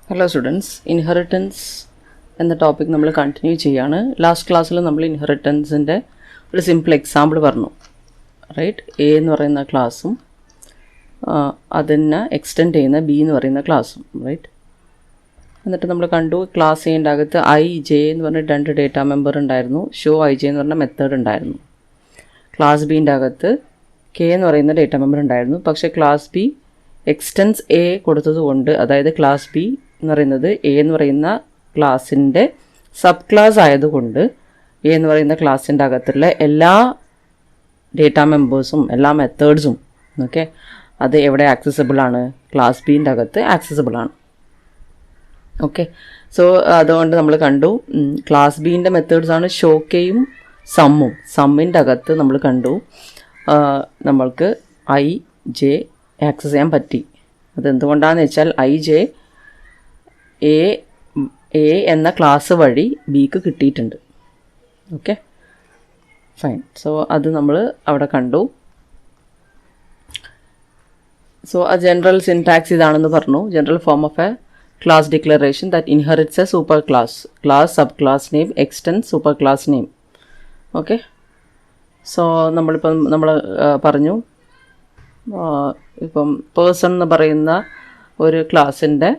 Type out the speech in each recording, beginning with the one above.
Hello students, inheritance എന്ന topic നമ്മൾ continue ചെയ്യാണ്. ലാസ്റ്റ് ക്ലാസ്സിൽ നമ്മൾ ഇൻഹെറിറ്റൻസിൻ്റെ ഒരു സിമ്പിൾ എക്സാമ്പിൾ പറഞ്ഞു, റൈറ്റ്. എ എന്ന് പറയുന്ന ക്ലാസ്സും അതിനെ എക്സ്റ്റെൻഡ് ചെയ്യുന്ന ബി എന്ന് പറയുന്ന ക്ലാസ്സും, റൈറ്റ്. എന്നിട്ട് നമ്മൾ കണ്ടു ക്ലാസ് എയുടെ അകത്ത് ഐ ജെ എന്ന് പറഞ്ഞ രണ്ട് ഡേറ്റ മെമ്പർ ഉണ്ടായിരുന്നു, ഷോ ഐ ജെ എന്ന് പറഞ്ഞ മെത്തേഡ് ഉണ്ടായിരുന്നു. ക്ലാസ് ബീൻ്റെ അകത്ത് കെ എന്ന് പറയുന്ന ഡേറ്റ മെമ്പർ ഉണ്ടായിരുന്നു. പക്ഷേ ക്ലാസ് ബി എക്സ്റ്റൻസ് എ കൊടുത്തതുകൊണ്ട്, അതായത് ക്ലാസ് ബി എന്ന് പറയുന്നത് എ എന്ന് പറയുന്ന ക്ലാസ്സിൻ്റെ സബ് ക്ലാസ് ആയതുകൊണ്ട് എ എന്ന് പറയുന്ന ക്ലാസ്സിൻ്റെ അകത്തുള്ള എല്ലാ ഡേറ്റ മെമ്പേഴ്സും എല്ലാ മെത്തേഡ്സും ഓക്കെ അത് എവിടെ ആക്സസിബിൾ ആണ്? ക്ലാസ് ബീൻ്റെ അകത്ത് ആക്സസിബിൾ ആണ്. ഓക്കെ, സോ അതുകൊണ്ട് നമ്മൾ കണ്ടു ക്ലാസ് ബീൻ്റെ മെത്തേഡ്സാണ് ഷോക്കെയും സമ്മും. സമ്മിൻ്റെ അകത്ത് നമ്മൾ കണ്ടു നമ്മൾക്ക് ഐ ജെ ആക്സസ് ചെയ്യാൻ പറ്റി. അതെന്തുകൊണ്ടാണെന്ന് വെച്ചാൽ ഐ ജെ എ എന്ന ക്ലാസ് വഴി ബിക്ക് കിട്ടിയിട്ടുണ്ട്. Okay, fine. സോ അത് നമ്മൾ അവിടെ കണ്ടു. സോ ആ ജനറൽ സിൻടാക്സ് ഇതാണെന്ന് പറഞ്ഞു. General form of A class declaration that inherits a super class, class sub class name extend super class name. Okay, so നമ്മൾ പറഞ്ഞു ഇപ്പം പേഴ്സൺ എന്ന് പറയുന്ന ഒരു ക്ലാസ്സിൻ്റെ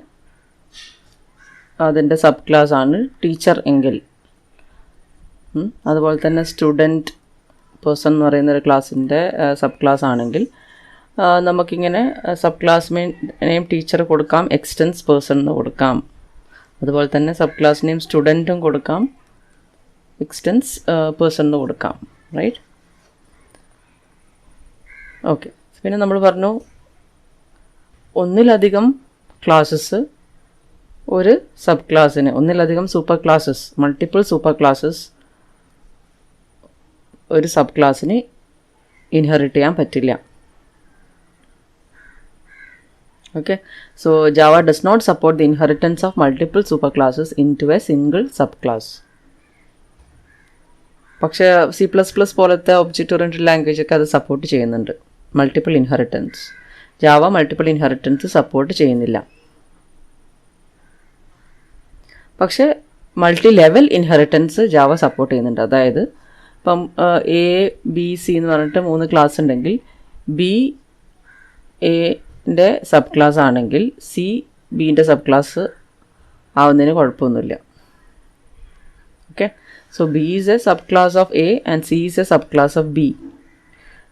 അതിൻ്റെ സബ് ക്ലാസ് ആണ് ടീച്ചർ എങ്കിൽ, അതുപോലെ തന്നെ സ്റ്റുഡൻറ്റ് പേഴ്സൺ എന്ന് പറയുന്ന ഒരു ക്ലാസ്സിൻ്റെ സബ് ക്ലാസ് ആണെങ്കിൽ നമുക്കിങ്ങനെ സബ് ക്ലാസ് നെയിം ടീച്ചർ കൊടുക്കാം, എക്സ്റ്റൻസ് പേഴ്സൺ എന്ന് കൊടുക്കാം. അതുപോലെ തന്നെ സബ് ക്ലാസ് നെയിം സ്റ്റുഡൻറ്റും കൊടുക്കാം, എക്സ്റ്റൻസ് പേഴ്സൺ എന്ന് കൊടുക്കാം, റൈറ്റ്. ഓക്കെ, പിന്നെ നമ്മൾ പറഞ്ഞു ഒന്നിലധികം ക്ലാസ്സസ് ഒരു സബ് ക്ലാസ്സിന്, ഒന്നിലധികം super classes, multiple super classes ഒരു സബ് ക്ലാസ്സിന് ഇൻഹെറിറ്റ് ചെയ്യാൻ പറ്റില്ല. Okay, so Java does not support the inheritance of multiple super classes in to a single sub class. പക്ഷേ C++ പോലത്തെ ഒബ്ജക്റ്റ് ഓറിയൻറ്റഡ് ലാംഗ്വേജ് ഒക്കെ അത് സപ്പോർട്ട് ചെയ്യുന്നുണ്ട്, multiple inheritance. Java multiple inheritance support ചെയ്യുന്നില്ല. പക്ഷേ multi level inheritance Java support ചെയ്യുന്നുണ്ട്. അതായത് ഇപ്പം എ ബി സി എന്ന് പറഞ്ഞിട്ട് 3 ക്ലാസ് ഉണ്ടെങ്കിൽ ബി എൻ്റെ സബ് ക്ലാസ് ആണെങ്കിൽ സി ബീൻ്റെ സബ് ക്ലാസ് ആവുന്നതിന് കുഴപ്പമൊന്നുമില്ല. Okay, so B is a subclass of A and C is a subclass of B.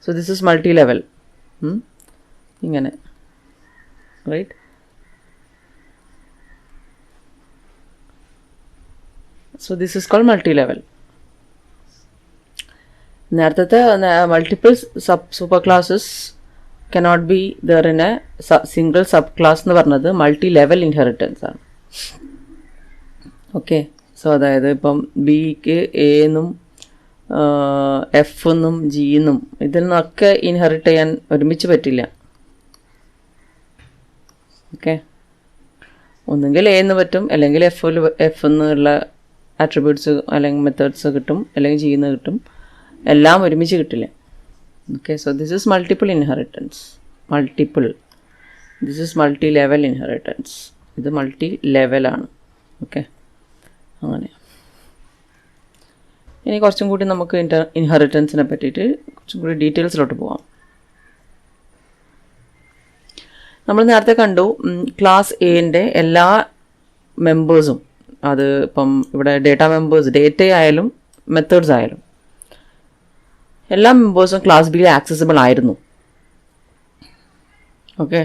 So this is multi-level. ഇങ്ങനെ, right? So this is called multi-level. നേരത്തെ multiple superclasses cannot be there in a single subclass എന്ന് പറഞ്ഞത് multi-level inheritance ആണ്. Okay, so അതായത് ഇപ്പം ബിക്ക് A എന്നും F എന്നും ജി എന്നും ഇതിൽ നിന്നൊക്കെ ഇൻഹെറിറ്റ് ചെയ്യാൻ ഒരുമിച്ച് പറ്റില്ല. ഓക്കെ, ഒന്നുകിൽ എ എന്ന് പറ്റും, അല്ലെങ്കിൽ എഫ് എന്നുള്ള ആട്രിബ്യൂട്ട്സ് അല്ലെങ്കിൽ മെത്തേഡ്സ് കിട്ടും, അല്ലെങ്കിൽ ജി എന്ന് കിട്ടും. എല്ലാം ഒരുമിച്ച് കിട്ടില്ല. Okay, so this is multiple inheritance. This is multi level inheritance. ഇത് മൾട്ടി ലെവലാണ്. ഓക്കെ, അങ്ങനെ. ഇനി കുറച്ചും കൂടി നമുക്ക് ഇൻഹെറിറ്റൻസിനെ പറ്റിയിട്ട് കുറച്ചും കൂടി ഡീറ്റെയിൽസിലോട്ട് പോകാം. നമ്മൾ നേരത്തെ കണ്ടു ക്ലാസ് എൻ്റെ എല്ലാ മെമ്പേഴ്സും, അത് ഇപ്പം ഇവിടെ ഡേറ്റ മെമ്പേഴ്സ്, ഡേറ്റ ആയാലും മെത്തേഡ്സ് ആയാലും എല്ലാ മെമ്പേഴ്സും ക്ലാസ് ബിയിൽ ആക്സസിബിൾ ആയിരുന്നു. ഓക്കെ,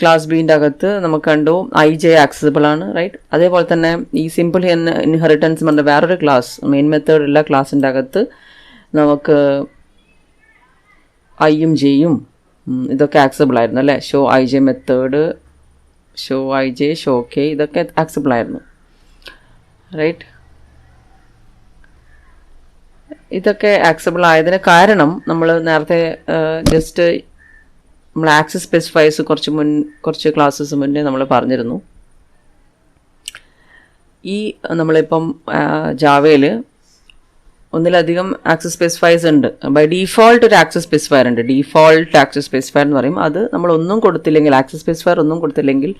ക്ലാസ് ബീൻ്റെ അകത്ത് നമുക്ക് കണ്ടു ഐ ജെ ആക്സസിബിൾ ആണ്, റൈറ്റ്. അതേപോലെ തന്നെ ഈ സിമ്പിൾ ഇൻഹെറിറ്റൻസ് പറഞ്ഞ വേറൊരു ക്ലാസ്, മെയിൻ മെത്തേഡ് ഉള്ള ക്ലാസ്സിൻ്റെ അകത്ത് നമുക്ക് ഐയും ജെയും ഇതൊക്കെ ആക്സസിബിൾ ആയിരുന്നു, അല്ലേ. Show I J method, show I J, show K, ഇതൊക്കെ ആക്സസിബിൾ ആയിരുന്നു, റൈറ്റ്. ഇതൊക്കെ ആക്സസിബിൾ ആയതിന് കാരണം നമ്മൾ നേരത്തെ ജസ്റ്റ് നമ്മൾ ആക്സസ് സ്പെസിഫയേഴ്സ് കുറച്ച് ക്ലാസ്സസ് മുന്നേ നമ്മൾ പറഞ്ഞിരുന്നു. ഈ നമ്മളിപ്പം ജാവയിൽ ഒന്നിലധികം ആക്സസ് സ്പെസിഫയേഴ്സ് ഉണ്ട്. ബൈ ഡീഫോൾട്ട് ഒരു ആക്സസ് സ്പെസിഫയർ ഉണ്ട്. ഡീഫോൾട്ട് ആക്സസ് സ്പെസിഫയർ എന്ന് പറയും. അത് നമ്മളൊന്നും കൊടുത്തില്ലെങ്കിൽ, ആക്സസ് സ്പെസിഫയർ ഒന്നും കൊടുത്തില്ലെങ്കിൽ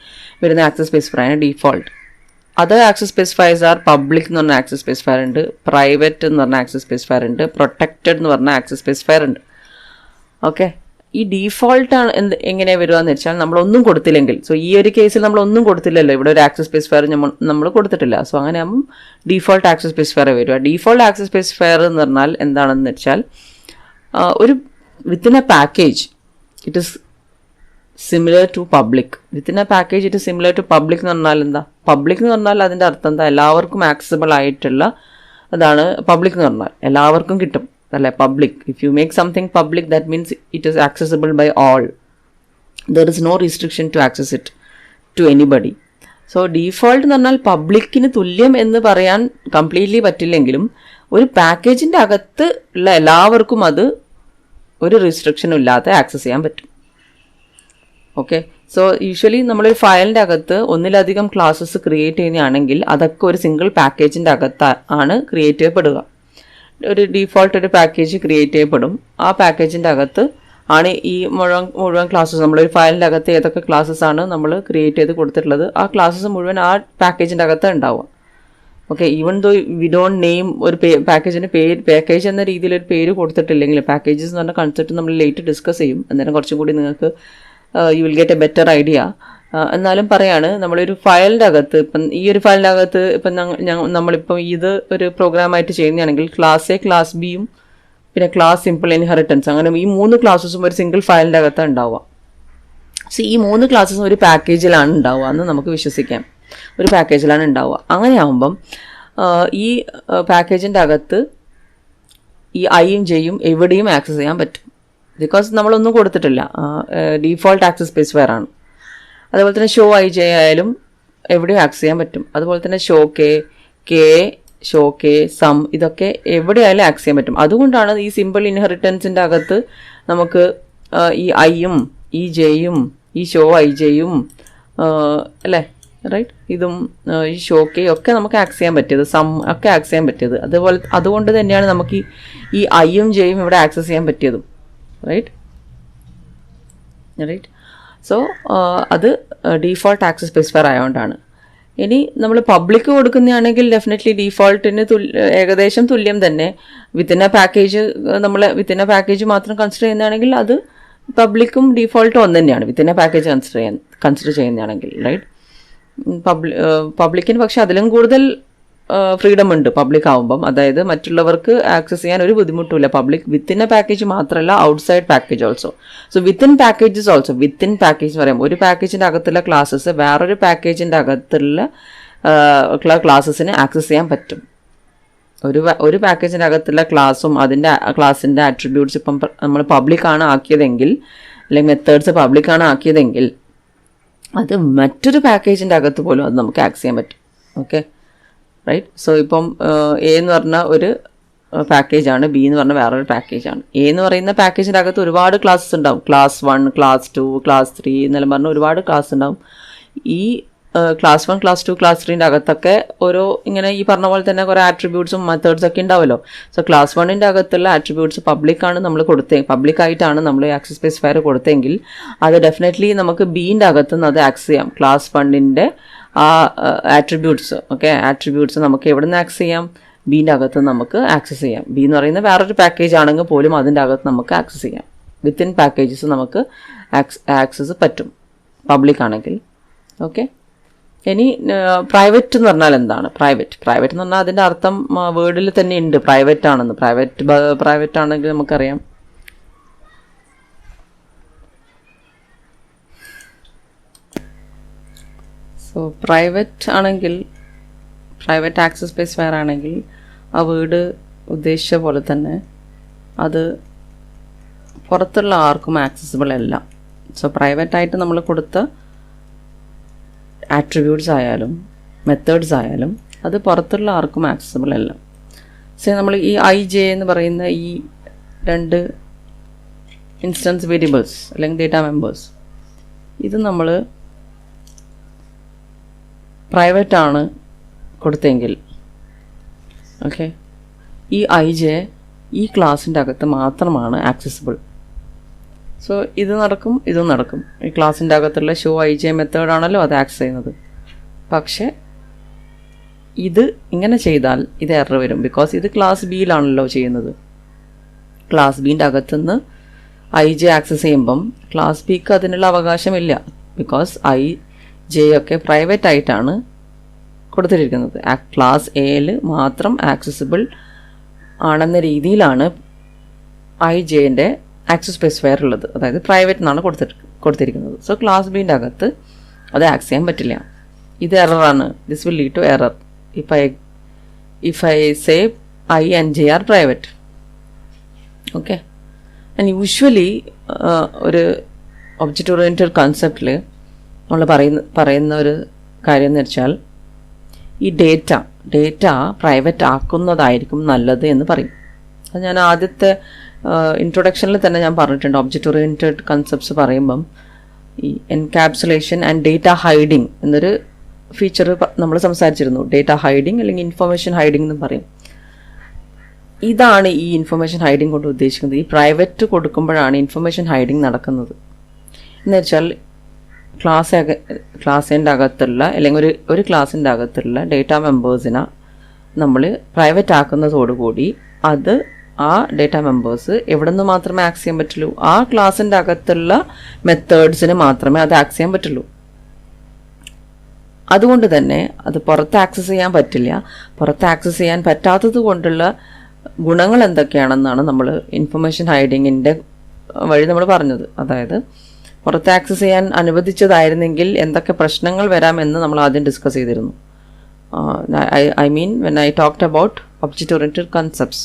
വരുന്ന ആക്സസ് സ്പെസിഫയർ ആണ് default. Other access specifiers are public എന്ന് പറഞ്ഞ ആക്സസ് സ്പെസിഫയർ ഉണ്ട്, പ്രൈവറ്റ് എന്ന് പറഞ്ഞ ആക്സസ് സ്പെസിഫയർ ഉണ്ട്, പ്രൊട്ടക്റ്റഡ് എന്ന് പറഞ്ഞ ആക്സസ് സ്പെസിഫയർ ഉണ്ട്. ഓക്കെ, ഈ ഡീഫോൾട്ട് ആണ് എങ്ങനെ വരിക എന്ന് വെച്ചാൽ നമ്മളൊന്നും കൊടുത്തില്ലെങ്കിൽ. സോ ഈ ഒരു കേസിൽ നമ്മളൊന്നും കൊടുത്തില്ലല്ലോ, ഇവിടെ ഒരു ആക്സസ് സ്പെസിഫയർ നമ്മൾ കൊടുത്തിട്ടില്ല. സോ അങ്ങനെ ആകുമ്പോൾ ഡീഫോൾട്ട് ആക്സസ് സ്പെസിഫയർ വരിക. ഡീഫോൾട്ട് ആക്സസ് സ്പെസിഫയർ എന്ന് പറഞ്ഞാൽ എന്താണെന്ന് വെച്ചാൽ ഒരു within a package it is similar to public. Within a package it is similar to public എന്ന് പറഞ്ഞാൽ എന്താ? പബ്ലിക് എന്ന് പറഞ്ഞാൽ അതിൻ്റെ അർത്ഥം എന്താ? എല്ലാവർക്കും ആക്സസിബിൾ ആയിട്ടുള്ള അതാണ് പബ്ലിക് എന്ന് പറഞ്ഞാൽ. എല്ലാവർക്കും കിട്ടും അല്ലേ public. If you make something public that means it is accessible by all. There is no restriction to access it to anybody. So default എന്ന് പറഞ്ഞാൽ പബ്ലിക്കിന് തുല്യം എന്ന് പറയാൻ കംപ്ലീറ്റ്ലി പറ്റില്ലെങ്കിലും ഒരു പാക്കേജിൻ്റെ അകത്ത് ഉള്ള എല്ലാവർക്കും അത് ഒരു റിസ്ട്രിക്ഷനും ഇല്ലാതെ ആക്സസ് ചെയ്യാൻ പറ്റും. ഓക്കെ, സോ യൂഷ്വലി നമ്മളൊരു ഫയലിൻ്റെ അകത്ത് ഒന്നിലധികം ക്ലാസ്സസ് ക്രിയേറ്റ് ചെയ്യുകയാണെങ്കിൽ അതൊക്കെ ഒരു സിംഗിൾ പാക്കേജിൻ്റെ അകത്ത് ആണ് ക്രിയേറ്റ് ചെയ്യപ്പെടുക. ഒരു ഡീഫോൾട്ട് ഒരു പാക്കേജ് ക്രിയേറ്റ് ചെയ്യപ്പെടും. ആ പാക്കേജിൻ്റെ അകത്ത് ആണ് ഈ മുഴുവൻ ക്ലാസ്സസ്, നമ്മളൊരു ഫയലിൻ്റെ അകത്ത് ഏതൊക്കെ ക്ലാസ്സസ് ആണ് നമ്മൾ ക്രിയേറ്റ് ചെയ്ത് കൊടുത്തിട്ടുള്ളത് ആ ക്ലാസ്സസ് മുഴുവൻ ആ പാക്കേജിൻ്റെ അകത്ത് ഉണ്ടാവുക. Okay, even though we don't name ഒരു പാക്കേജിന് പാക്കേജ് എന്ന രീതിയിൽ ഒരു പേര് കൊടുത്തിട്ടില്ലെങ്കിൽ, പാക്കേജസ് എന്ന് പറഞ്ഞ കൺസെപ്റ്റ് നമ്മൾ ലേറ്റ് ഡിസ്കസ് ചെയ്യും. അന്നേരം കുറച്ചും കൂടി നിങ്ങൾക്ക് you will get A better idea. എന്നാലും പറയാണ്, നമ്മളൊരു ഫയലിൻ്റെ അകത്ത് ഇപ്പം ഈ ഒരു ഫയലിൻ്റെ അകത്ത് ഇപ്പം നമ്മളിപ്പം ഇത് ഒരു പ്രോഗ്രാമായിട്ട് ചെയ്യുന്നതാണെങ്കിൽ ക്ലാസ് എ, ക്ലാസ് ബിയും പിന്നെ ക്ലാസ് സിമ്പിൾ ഇൻഹെറിറ്റൻസ്, അങ്ങനെ ഈ 3 ക്ലാസ്സസും ഒരു സിംഗിൾ ഫയലിൻ്റെ അകത്താണ് ഉണ്ടാവുക. സോ ഈ 3 ക്ലാസ്സസും ഒരു പാക്കേജിലാണ് ഉണ്ടാവുക എന്ന് നമുക്ക് വിശ്വസിക്കാം. ഒരു പാക്കേജിലാണ് ഉണ്ടാവുക. അങ്ങനെയാകുമ്പം ഈ പാക്കേജിൻ്റെ അകത്ത് ഈ ഐയും ജെയും എവിടെയും ആക്സസ് ചെയ്യാൻ പറ്റും. ബിക്കോസ് നമ്മളൊന്നും കൊടുത്തിട്ടില്ല, ഡീഫോൾട്ട് ആക്സസ് സ്പെസിഫയർ ആണ്. അതുപോലെ തന്നെ ഷോ ഐ ജെ ആയാലും എവിടെയും ആക്സസ് ചെയ്യാൻ പറ്റും. അതുപോലെ തന്നെ ഷോ കെ, സം ഇതൊക്കെ എവിടെയായാലും ആക്സസ് ചെയ്യാൻ പറ്റും. അതുകൊണ്ടാണ് ഈ സിമ്പിൾ ഇൻഹെറിറ്റൻസിൻ്റെ അകത്ത് നമുക്ക് ഈ ഐയും ഈ ജെയും ഈ ഷോ ഐ ജെയും അല്ലേ, റൈറ്റ്, ഇതും ഈ ഷോ കെ ഒക്കെ നമുക്ക് ആക്സസ് ചെയ്യാൻ പറ്റിയത്, സം ഒക്കെ ആക്സസ് ചെയ്യാൻ പറ്റിയത്. അതുകൊണ്ട് തന്നെയാണ് നമുക്ക് ഈ ഐയും ജെയും ഇവിടെ ആക്സസ് ചെയ്യാൻ പറ്റിയതും. റൈറ്റ്. സോ അത് ഡീഫോൾട്ട് ആക്സസ് സ്പെസിഫയർ ആയതുകൊണ്ടാണ്. ഇനി നമ്മൾ പബ്ലിക് കൊടുക്കുന്നതാണെങ്കിൽ ഡെഫിനറ്റ്ലി ഡീഫോൾട്ടിന് ഏകദേശം തുല്യം തന്നെ. വിത്തിൻ എ പാക്കേജ് നമ്മൾ വിത്തിൻ എ പാക്കേജ് മാത്രം കൺസിഡർ ചെയ്യുന്നതാണെങ്കിൽ അത് പബ്ലിക്കും ഡീഫോൾട്ടും ഒന്ന് തന്നെയാണ്. വിത്തിൻ എ പാക്കേജ് കൺസിഡർ ചെയ്യുന്നതാണെങ്കിൽ, റൈറ്റ്. പബ്ലിക്കിന് പക്ഷെ അതിലും കൂടുതൽ ഫ്രീഡം ഉണ്ട് പബ്ലിക് ആവുമ്പം. അതായത് മറ്റുള്ളവർക്ക് ആക്സസ് ചെയ്യാൻ ഒരു ബുദ്ധിമുട്ടില്ല. പബ്ലിക് വിത്തിൻ എ പാക്കേജ് മാത്രമല്ല, outside package also. So within packages also, within package എന്ന് പറയാം, ഒരു പാക്കേജിൻ്റെ അകത്തുള്ള ക്ലാസ്സസ് വേറൊരു പാക്കേജിൻ്റെ അകത്തുള്ള ക്ലാസ്സസിന് ആക്സസ് ചെയ്യാൻ പറ്റും. ഒരു പാക്കേജിൻ്റെ അകത്തുള്ള ക്ലാസ്സും അതിൻ്റെ ക്ലാസ്സിൻ്റെ ആട്രിബ്യൂട്ട്സ് ഇപ്പം നമ്മൾ പബ്ലിക്കാണ് ആക്കിയതെങ്കിൽ, അല്ലെങ്കിൽ മെത്തേഡ്സ് പബ്ലിക്കാണ് ആക്കിയതെങ്കിൽ അത് മറ്റൊരു പാക്കേജിൻ്റെ അകത്ത് പോലും അത് നമുക്ക് ആക്സസ് ചെയ്യാൻ പറ്റും. Okay, right. സോ ഇപ്പം എ എന്ന് പറഞ്ഞ ഒരു പാക്കേജാണ്, ബി എന്ന് പറഞ്ഞ വേറൊരു പാക്കേജാണ്. എ എന്ന് പറയുന്ന പാക്കേജിൻ്റെ അകത്ത് ഒരുപാട് ക്ലാസ്സസ് ഉണ്ടാവും. ക്ലാസ് 1, ക്ലാസ് 2, ക്ലാസ് 3 എന്നെല്ലാം പറഞ്ഞ ഒരുപാട് ക്ലാസ് ഉണ്ടാവും. ഈ ക്ലാസ് 1, ക്ലാസ് 2, ക്ലാസ് 3ൻ്റെ അകത്തൊക്കെ ഓരോ ഇങ്ങനെ ഈ പറഞ്ഞ പോലെ തന്നെ കുറേ ആട്രിബ്യൂട്ട്സും മെത്തേഡ്സൊക്കെ ഉണ്ടാവുമല്ലോ. സോ ക്ലാസ് 1ൻ്റെ അകത്തുള്ള ആട്രിബ്യൂട്ട്സ് പബ്ലിക്കാണ് നമ്മൾ പബ്ലിക്കായിട്ടാണ് നമ്മൾ ആക്സസ് സ്പെസിഫയർ കൊടുത്തെങ്കിൽ അത് ഡെഫിനറ്റ്ലി നമുക്ക് ബീൻ്റെ അകത്തുനിന്ന് അത് ആക്സസ് ചെയ്യാം. ക്ലാസ് 1ൻ്റെ ആ ആട്രിബ്യൂട്ട്സ്, ഓക്കെ, ആട്രിബ്യൂട്ട്സ് നമുക്ക് എവിടെ നിന്ന് ആക്സസ് ചെയ്യാം? ബീൻ്റെ അകത്ത് നമുക്ക് ആക്സസ് ചെയ്യാം. ബി എന്ന് പറയുന്ന വേറൊരു പാക്കേജ് ആണെങ്കിൽ പോലും അതിൻ്റെ അകത്ത് നമുക്ക് ആക്സസ് ചെയ്യാം. വിത്തിൻ പാക്കേജസ് നമുക്ക് ആക്സസ് പറ്റും പബ്ലിക് ആണെങ്കിൽ. ഓക്കെ, ഇനി പ്രൈവറ്റ് എന്ന് പറഞ്ഞാൽ എന്താണ്? പ്രൈവറ്റ് എന്ന് പറഞ്ഞാൽ അതിൻ്റെ അർത്ഥം വേർഡിൽ തന്നെ ഉണ്ട്, പ്രൈവറ്റ് ആണെന്ന്. പ്രൈവറ്റ് ആണെങ്കിൽ നമുക്കറിയാം സോ പ്രൈവറ്റ് ആണെങ്കിൽ, പ്രൈവറ്റ് ആക്സസ് സ്പെസിഫയർ ആണെങ്കിൽ ആ വേർഡ് ഉദ്ദേശിച്ച പോലെ തന്നെ അത് പുറത്തുള്ള ആർക്കും ആക്സസിബിൾ അല്ല. സോ പ്രൈവറ്റായിട്ട് നമ്മൾ കൊടുത്ത ആട്രിബ്യൂട്ട്സ് ആയാലും മെത്തേഡ്സ് ആയാലും അത് പുറത്തുള്ള ആർക്കും ആക്സസിബിൾ അല്ല. സോ നമ്മൾ ഈ ഐ ജെ എന്ന് പറയുന്ന ഈ 2 ഇൻസ്റ്റൻസ് വേരിയബിൾസ് അല്ലെങ്കിൽ ഡേറ്റ മെമ്പേഴ്സ്, ഇത് നമ്മൾ പ്രൈവറ്റാണ് കൊടുത്തെങ്കിൽ, ഓക്കെ, ഈ ij ഈ ക്ലാസ്സിൻ്റെ അകത്ത് മാത്രമാണ് ആക്സസിബിൾ. സോ ഇത് നടക്കും, ഇതും നടക്കും. ഈ ക്ലാസ്സിൻ്റെ അകത്തുള്ള ഷോ ij മെത്തേഡാണല്ലോ അത് ആക്സസ് ചെയ്യുന്നത്. പക്ഷേ ഇത് ഇങ്ങനെ ചെയ്താൽ ഇത് എറർ വരും. ബിക്കോസ് ഇത് ക്ലാസ് ബിയിലാണല്ലോ ചെയ്യുന്നത്. ക്ലാസ് ബീൻ്റെ അകത്തുനിന്ന് ij ആക്സസ് ചെയ്യുമ്പം ക്ലാസ് ബിക്ക് അതിനുള്ള അവകാശമില്ല. ബിക്കോസ് ij ഒക്കെ പ്രൈവറ്റ് ആയിട്ടാണ് കൊടുത്തിരിക്കുന്നത്. ക്ലാസ് എയിൽ മാത്രം ആക്സസിബിൾ ആണെന്ന രീതിയിലാണ് ijൻ്റെ ആക്സസ് സ്പെസിഫയർ ഉള്ളത്. അതായത് പ്രൈവറ്റ് എന്നാണ് കൊടുത്തിരിക്കുന്നത്. സോ ക്ലാസ് ബീൻ്റെ അകത്ത് അത് ആക്സസ് ചെയ്യാൻ പറ്റില്ല. ഇത് എററാണ്. This will lead to error if I say I and j are private. Okay. And usually ഒരു ഒബ്ജക്റ്റ് ഓറിയൻറ്റഡ് കൺസെപ്റ്റിൽ നമ്മൾ പറയുന്ന ഒരു കാര്യം എന്ന് വെച്ചാൽ ഈ ഡേറ്റ പ്രൈവറ്റ് ആക്കുന്നതായിരിക്കും നല്ലത് എന്ന് പറയും. അത് ഞാൻ ആദ്യത്തെ ഇൻട്രൊഡക്ഷനിൽ തന്നെ ഞാൻ പറഞ്ഞിട്ടുണ്ട്. ഒബ്ജക്റ്റ് ഓറിയൻറ്റഡ് കൺസെപ്റ്റ്സ് പറയുമ്പം ഈ എൻകാപ്സുലേഷൻ ആൻഡ് ഡേറ്റ ഹൈഡിങ് എന്നൊരു ഫീച്ചർ നമ്മൾ സംസാരിച്ചിരുന്നു. ഡേറ്റ ഹൈഡിങ് അല്ലെങ്കിൽ ഇൻഫർമേഷൻ ഹൈഡിങ് എന്ന് പറയും. ഇതാണ് ഈ ഇൻഫർമേഷൻ ഹൈഡിങ് കൊണ്ട് ഉദ്ദേശിക്കുന്നത്. ഈ പ്രൈവറ്റ് കൊടുക്കുമ്പോഴാണ് ഇൻഫർമേഷൻ ഹൈഡിങ് നടക്കുന്നത്. എന്ന് വെച്ചാൽ ക്ലാസ്സിൻ്റെ അകത്തുള്ള അല്ലെങ്കിൽ ഒരു ക്ലാസ്സിൻ്റെ അകത്തുള്ള ഡേറ്റ മെമ്പേഴ്സിനെ നമ്മൾ പ്രൈവറ്റ് ആക്കുന്നതോടുകൂടി അത് ആ ഡേറ്റ മെമ്പേഴ്സ് എവിടെ നിന്ന് മാത്രമേ ആക്സസ് ചെയ്യാൻ പറ്റുള്ളൂ? ആ ക്ലാസ്സിൻ്റെ അകത്തുള്ള മെത്തേഡ്സിന് മാത്രമേ അത് ആക്സസ് ചെയ്യാൻ പറ്റുള്ളൂ. അതുകൊണ്ട് തന്നെ അത് പുറത്ത് ആക്സസ് ചെയ്യാൻ പറ്റില്ല. പുറത്ത് ആക്സസ് ചെയ്യാൻ പറ്റാത്തത് കൊണ്ടുള്ള ഗുണങ്ങൾ എന്തൊക്കെയാണെന്നാണ് നമ്മൾ ഇൻഫർമേഷൻ ഹൈഡിങ്ങിൻ്റെ വഴി നമ്മൾ പറഞ്ഞത്. അതായത് പുറത്ത് ആക്സസ് ചെയ്യാൻ അനുവദിച്ചതായിരുന്നെങ്കിൽ എന്തൊക്കെ പ്രശ്നങ്ങൾ വരാമെന്ന് നമ്മൾ ആദ്യം ഡിസ്കസ് ചെയ്തിരുന്നു. I mean when I talked about object oriented concepts.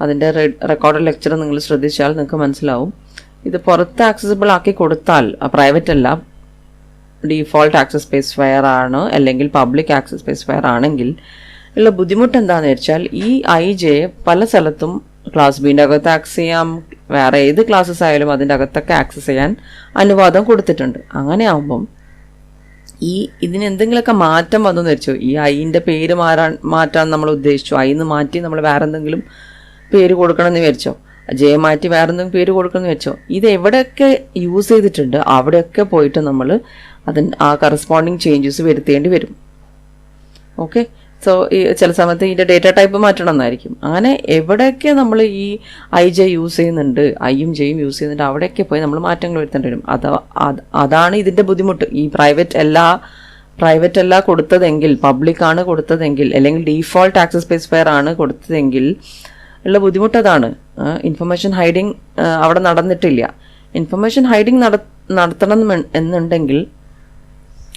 അതിൻ്റെ റെക്കോർഡ് ലെക്ചർ നിങ്ങൾ ശ്രദ്ധിച്ചാൽ നിങ്ങൾക്ക് മനസ്സിലാവും. ഇത് പുറത്ത് ആക്സസിബിൾ ആക്കി കൊടുത്താൽ പ്രൈവറ്റ് അല്ല, ഡീഫോൾട്ട് ആക്സസ് സ്പെസിഫയർ ആണ് അല്ലെങ്കിൽ പബ്ലിക് ആക്സസ് സ്പെസിഫയർ ആണെങ്കിൽ ഉള്ള ബുദ്ധിമുട്ട് എന്താണെന്ന് വെച്ചാൽ ഈ ij പല സ്ഥലത്തും ക്ലാസ് ബീൻ്റെ അകത്ത് ആക്സസ് ചെയ്യാം, വേറെ ഏത് ക്ലാസ്സസ് ആയാലും അതിൻ്റെ അകത്തൊക്കെ ആക്സസ് ചെയ്യാൻ അനുവാദം കൊടുത്തിട്ടുണ്ട്. അങ്ങനെ ആകുമ്പം ഇതിന് എന്തെങ്കിലുമൊക്കെ മാറ്റം വന്നെന്ന് വെച്ചോ, ഈ ഐൻ്റെ പേര് മാറ്റാൻ നമ്മൾ ഉദ്ദേശിച്ചു, ഐന്ന് മാറ്റി നമ്മൾ വേറെ എന്തെങ്കിലും പേര് കൊടുക്കണമെന്ന് വിചാരിച്ചോ, ജെ മാറ്റി വേറെ എന്തെങ്കിലും പേര് കൊടുക്കണമെന്ന് വെച്ചോ, ഇത് എവിടെയൊക്കെ യൂസ് ചെയ്തിട്ടുണ്ട് അവിടെയൊക്കെ പോയിട്ട് നമ്മൾ ആ കറസ്പോണ്ടിങ് ചേഞ്ചസ് വരുത്തേണ്ടി വരും. ഓക്കെ. സോ ഈ ചില സമയത്ത് ഇതിൻ്റെ ഡേറ്റ ടൈപ്പ് മാറ്റണം എന്നായിരിക്കും. അങ്ങനെ എവിടെയൊക്കെ നമ്മൾ ഈ ij യൂസ് ചെയ്യുന്നുണ്ട്, ഐയും ജെയും യൂസ് ചെയ്യുന്നുണ്ട്, അവിടെയൊക്കെ പോയി നമ്മൾ മാറ്റങ്ങൾ വരുത്തേണ്ടി വരും. അതാണ് ഇതിൻ്റെ ബുദ്ധിമുട്ട്. ഈ പ്രൈവറ്റ് അല്ല കൊടുത്തതെങ്കിൽ, പബ്ലിക്കാണ് കൊടുത്തതെങ്കിൽ, അല്ലെങ്കിൽ ഡീഫോൾട്ട് ആക്സസ് സ്പെസിഫയർ ആണ് കൊടുത്തതെങ്കിൽ ഉള്ള ബുദ്ധിമുട്ട് അതാണ്. ഇൻഫർമേഷൻ ഹൈഡിങ് അവിടെ നടന്നിട്ടില്ല. ഇൻഫർമേഷൻ ഹൈഡിങ് നടത്തണം എന്നുണ്ടെങ്കിൽ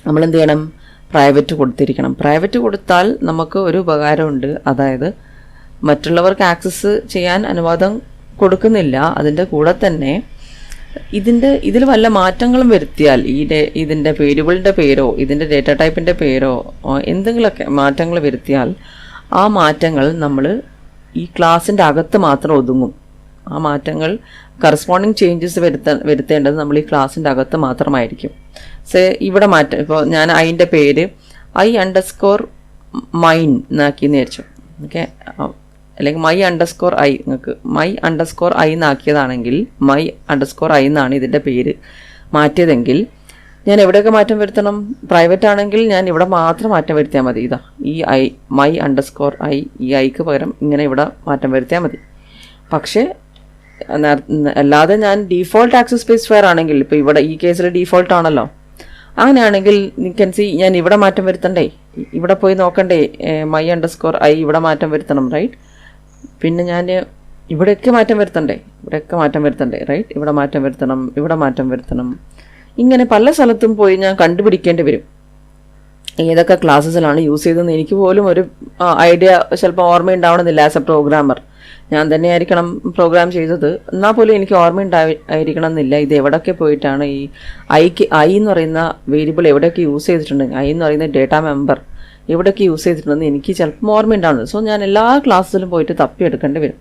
നമ്മൾ എന്ത് ചെയ്യണം? പ്രൈവറ്റ് കൊടുത്തിരിക്കണം. പ്രൈവറ്റ് കൊടുത്താൽ നമുക്ക് ഒരു ഉപകാരമുണ്ട്. അതായത് മറ്റുള്ളവർക്ക് ആക്സസ് ചെയ്യാൻ അനുവാദം കൊടുക്കുന്നില്ല. അതിൻ്റെ കൂടെ തന്നെ ഇതിൽ വല്ല മാറ്റങ്ങളും വരുത്തിയാൽ, ഇതിൻ്റെ വേരിയബിളിൻ്റെ പേരോ ഇതിൻ്റെ ഡേറ്റ ടൈപ്പിൻ്റെ പേരോ എന്തെങ്കിലുമൊക്കെ മാറ്റങ്ങൾ വരുത്തിയാൽ ആ മാറ്റങ്ങൾ നമ്മൾ ഈ ക്ലാസ്സിൻ്റെ അകത്ത് മാത്രം ഒതുങ്ങും. ആ മാറ്റങ്ങൾ കറസ്പോണ്ടിങ് ചേഞ്ചസ് വരുത്തേണ്ടത് നമ്മൾ ഈ ക്ലാസ്സിൻ്റെ അകത്ത് മാത്രമായിരിക്കും. ഇവിടെ മാറ്റം, ഇപ്പോൾ ഞാൻ ഐൻ്റെ പേര് I_mine എന്നാക്കിയെന്ന് വിചാരിച്ചു. ഓക്കെ. അല്ലെങ്കിൽ my_i, നിങ്ങൾക്ക് my_i എന്നാക്കിയതാണെങ്കിൽ my_i എന്നാണ് ഇതിൻ്റെ പേര് മാറ്റിയതെങ്കിൽ ഞാൻ എവിടെയൊക്കെ മാറ്റം വരുത്തണം? പ്രൈവറ്റ് ആണെങ്കിൽ ഞാൻ ഇവിടെ മാത്രം മാറ്റം വരുത്തിയാൽ മതി. ഇതാ ഈ my_i, ഈ ഐക്ക് പകരം ഇങ്ങനെ ഇവിടെ മാറ്റം വരുത്തിയാൽ മതി. പക്ഷേ അല്ലാതെ ഞാൻ ഡീഫോൾട്ട് ആക്സസ് സ്പെസിഫയർ ആണെങ്കിൽ, ഇപ്പോൾ ഇവിടെ ഈ കേസിൽ ഡീഫോൾട്ട് ആണല്ലോ, അങ്ങനെയാണെങ്കിൽ ഞാൻ ഇവിടെ മാറ്റം വരുത്തണ്ടേ? ഇവിടെ പോയി നോക്കണ്ടേ? my_i ഇവിടെ മാറ്റം വരുത്തണം, റൈറ്റ്? പിന്നെ ഞാൻ ഇവിടെയൊക്കെ മാറ്റം വരുത്തണ്ടേ? റൈറ്റ്? ഇവിടെ മാറ്റം വരുത്തണം. ഇങ്ങനെ പല സ്ഥലത്തും പോയി ഞാൻ കണ്ടുപിടിക്കേണ്ടി വരും ഏതൊക്കെ ക്ലാസ്സസിലാണ് യൂസ് ചെയ്തതെന്ന്. എനിക്ക് പോലും ഒരു ഐഡിയ ചിലപ്പോൾ ഓർമ്മയുണ്ടാവണമെന്നില്ല. ആസ് എ പ്രോഗ്രാമർ ഞാൻ തന്നെ ആയിരിക്കണം പ്രോഗ്രാം ചെയ്തത്, എന്നാൽ പോലും എനിക്ക് ഓർമ്മയുണ്ടായിരിക്കണം എന്നില്ല ഇത് എവിടെയൊക്കെ പോയിട്ടാണ് ഈ ഐ എന്ന് പറയുന്ന വേരിയബിൾ എവിടെയൊക്കെ യൂസ് ചെയ്തിട്ടുണ്ടെങ്കിൽ, ഐ എന്ന് പറയുന്ന ഡേറ്റ മെമ്പർ എവിടെയൊക്കെ യൂസ് ചെയ്തിട്ടുണ്ടെന്ന് എനിക്ക് ചിലപ്പോൾ ഓർമ്മയുണ്ടാവുന്നത്. സോ ഞാൻ എല്ലാ ക്ലാസ്സിലും പോയിട്ട് തപ്പിയെടുക്കേണ്ടി വരും.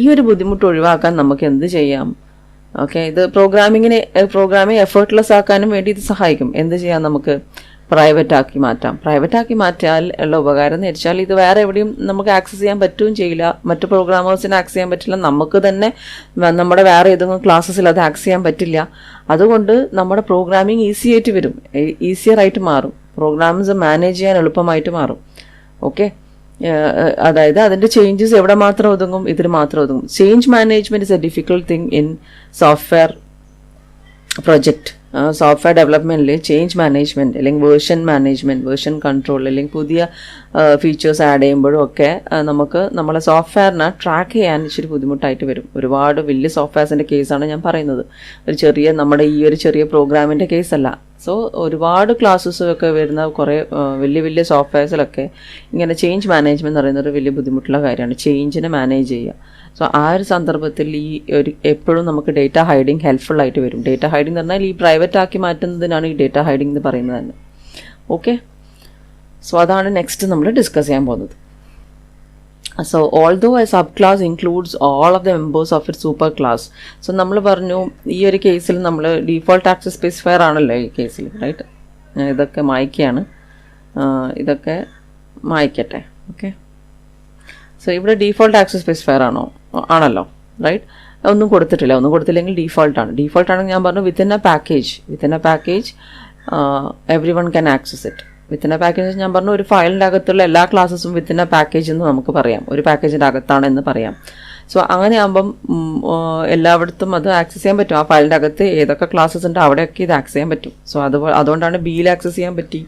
ഈ ഒരു ബുദ്ധിമുട്ട് ഒഴിവാക്കാൻ നമുക്ക് എന്ത് ചെയ്യാം? ഓക്കെ. ഇത് പ്രോഗ്രാമിങ് എഫേർട്ട്ലെസ് ആക്കാനും വേണ്ടി ഇത് സഹായിക്കും. എന്ത് ചെയ്യാം? നമുക്ക് പ്രൈവറ്റാക്കി മാറ്റാം. പ്രൈവറ്റാക്കി മാറ്റിയാൽ ഉള്ള ഉപകാരം എന്ന് വെച്ചാൽ ഇത് വേറെ എവിടെയും നമുക്ക് ആക്സസ് ചെയ്യാൻ പറ്റുകയും ചെയ്യില്ല, മറ്റ് പ്രോഗ്രാമേഴ്സിന് ആക്സസ് ചെയ്യാൻ പറ്റില്ല, നമുക്ക് തന്നെ നമ്മുടെ വേറെ ഏതെങ്കിലും ക്ലാസ്സസിൽ അത് ആക്സസ് ചെയ്യാൻ പറ്റില്ല. അതുകൊണ്ട് നമ്മുടെ പ്രോഗ്രാമിങ് ഈസി ആയിട്ട് വരും, ഈസിയർ ആയിട്ട് മാറും, പ്രോഗ്രാംസ് മാനേജ് ചെയ്യാൻ എളുപ്പമായിട്ട് മാറും. ഓക്കെ, അതായത് അതിൻ്റെ ചേഞ്ചസ് എവിടെ മാത്രം ഒതുങ്ങും? ഇതിൽ മാത്രം ഒതുങ്ങും. Change management is a difficult thing in software project. Software ഡെവലപ്മെൻറ്റിൽ ചേഞ്ച് മാനേജ്മെൻറ്റ് അല്ലെങ്കിൽ വേർഷൻ മാനേജ്മെൻറ്റ്, വേർഷൻ കൺട്രോൾ അല്ലെങ്കിൽ പുതിയ ഫീച്ചേഴ്സ് ആഡ് ചെയ്യുമ്പോഴും ഒക്കെ നമുക്ക് നമ്മളെ സോഫ്റ്റ്വെയറിനെ ട്രാക്ക് ചെയ്യാൻ ഇച്ചിരി ബുദ്ധിമുട്ടായിട്ട് വരും. ഒരുപാട് വലിയ സോഫ്റ്റ്വെയർസിൻ്റെ കേസാണ് ഞാൻ പറയുന്നത്, നമ്മുടെ ഈ ഒരു ചെറിയ പ്രോഗ്രാമിൻ്റെ കേസല്ല. സോ ഒരുപാട് ക്ലാസ്സസൊക്കെ വരുന്ന കുറേ വലിയ വലിയ സോഫ്റ്റ്വെയർസിലൊക്കെ ഇങ്ങനെ ചേഞ്ച് മാനേജ്മെൻറ്റ് എന്ന് പറയുന്നത് ഒരു വലിയ ബുദ്ധിമുട്ടുള്ള കാര്യമാണ്, ചേഞ്ചിനെ മാനേജ് ചെയ്യുക. സോ ആ ഒരു സന്ദർഭത്തിൽ എപ്പോഴും നമുക്ക് ഡേറ്റ ഹൈഡിങ് ഹെൽപ്ഫുൾ ആയിട്ട് വരും. ഡേറ്റ ഹൈഡിങ് എന്ന് പറഞ്ഞാൽ ഈ പ്രൈവറ്റ് ആക്കി മാറ്റുന്നതിനാണ് ഈ ഡേറ്റ ഹൈഡിങ് എന്ന് പറയുന്നത് തന്നെ. ഓക്കെ, സോ അതാണ് നെക്സ്റ്റ് നമ്മൾ ഡിസ്കസ് ചെയ്യാൻ പോകുന്നത്. So although A sub class includes all of the members of A super class. So നമ്മൾ പറഞ്ഞു ഈ ഒരു കേസിൽ നമ്മൾ ഡീഫോൾട്ട് ആക്സസ് സ്പെസിഫയർ ആണല്ലോ ഈ കേസിൽ, റൈറ്റ്? ഇതൊക്കെ മായ്ക്കുകയാണ്, ഇതൊക്കെ മായ്ക്കട്ടെ. ഓക്കെ, സോ ഇവിടെ ഡീഫോൾട്ട് ആക്സസ് സ്പെസിഫയർ ആണല്ലോ, റൈറ്റ്? ഒന്നും കൊടുത്തിട്ടില്ല, ഒന്നും കൊടുത്തില്ലെങ്കിൽ ഡീഫോൾട്ടാണ്. ഡീഫോൾട്ടാണെങ്കിൽ ഞാൻ പറഞ്ഞു within a package every one can access it. Within a package ഞാൻ പറഞ്ഞു ഒരു ഫയലിൻ്റെ അകത്തുള്ള എല്ലാ ക്ലാസ്സസും വിത്തിൻ എ പാക്കേജ് എന്ന് നമുക്ക് പറയാം, ഒരു പാക്കേജിൻ്റെ അകത്താണെന്ന് പറയാം. സോ അങ്ങനെ ആകുമ്പം എല്ലായിടത്തും അത് ആക്സസ് ചെയ്യാൻ പറ്റും. ആ ഫയലിൻ്റെ അകത്ത് ഏതൊക്കെ ക്ലാസ്സസ് ഉണ്ട് അവിടെയൊക്കെ ഇത് ആക്സസ് ചെയ്യാൻ പറ്റും. സോ അതുകൊണ്ടാണ് ബിയിൽ ആക്സസ് ചെയ്യാൻ പറ്റി,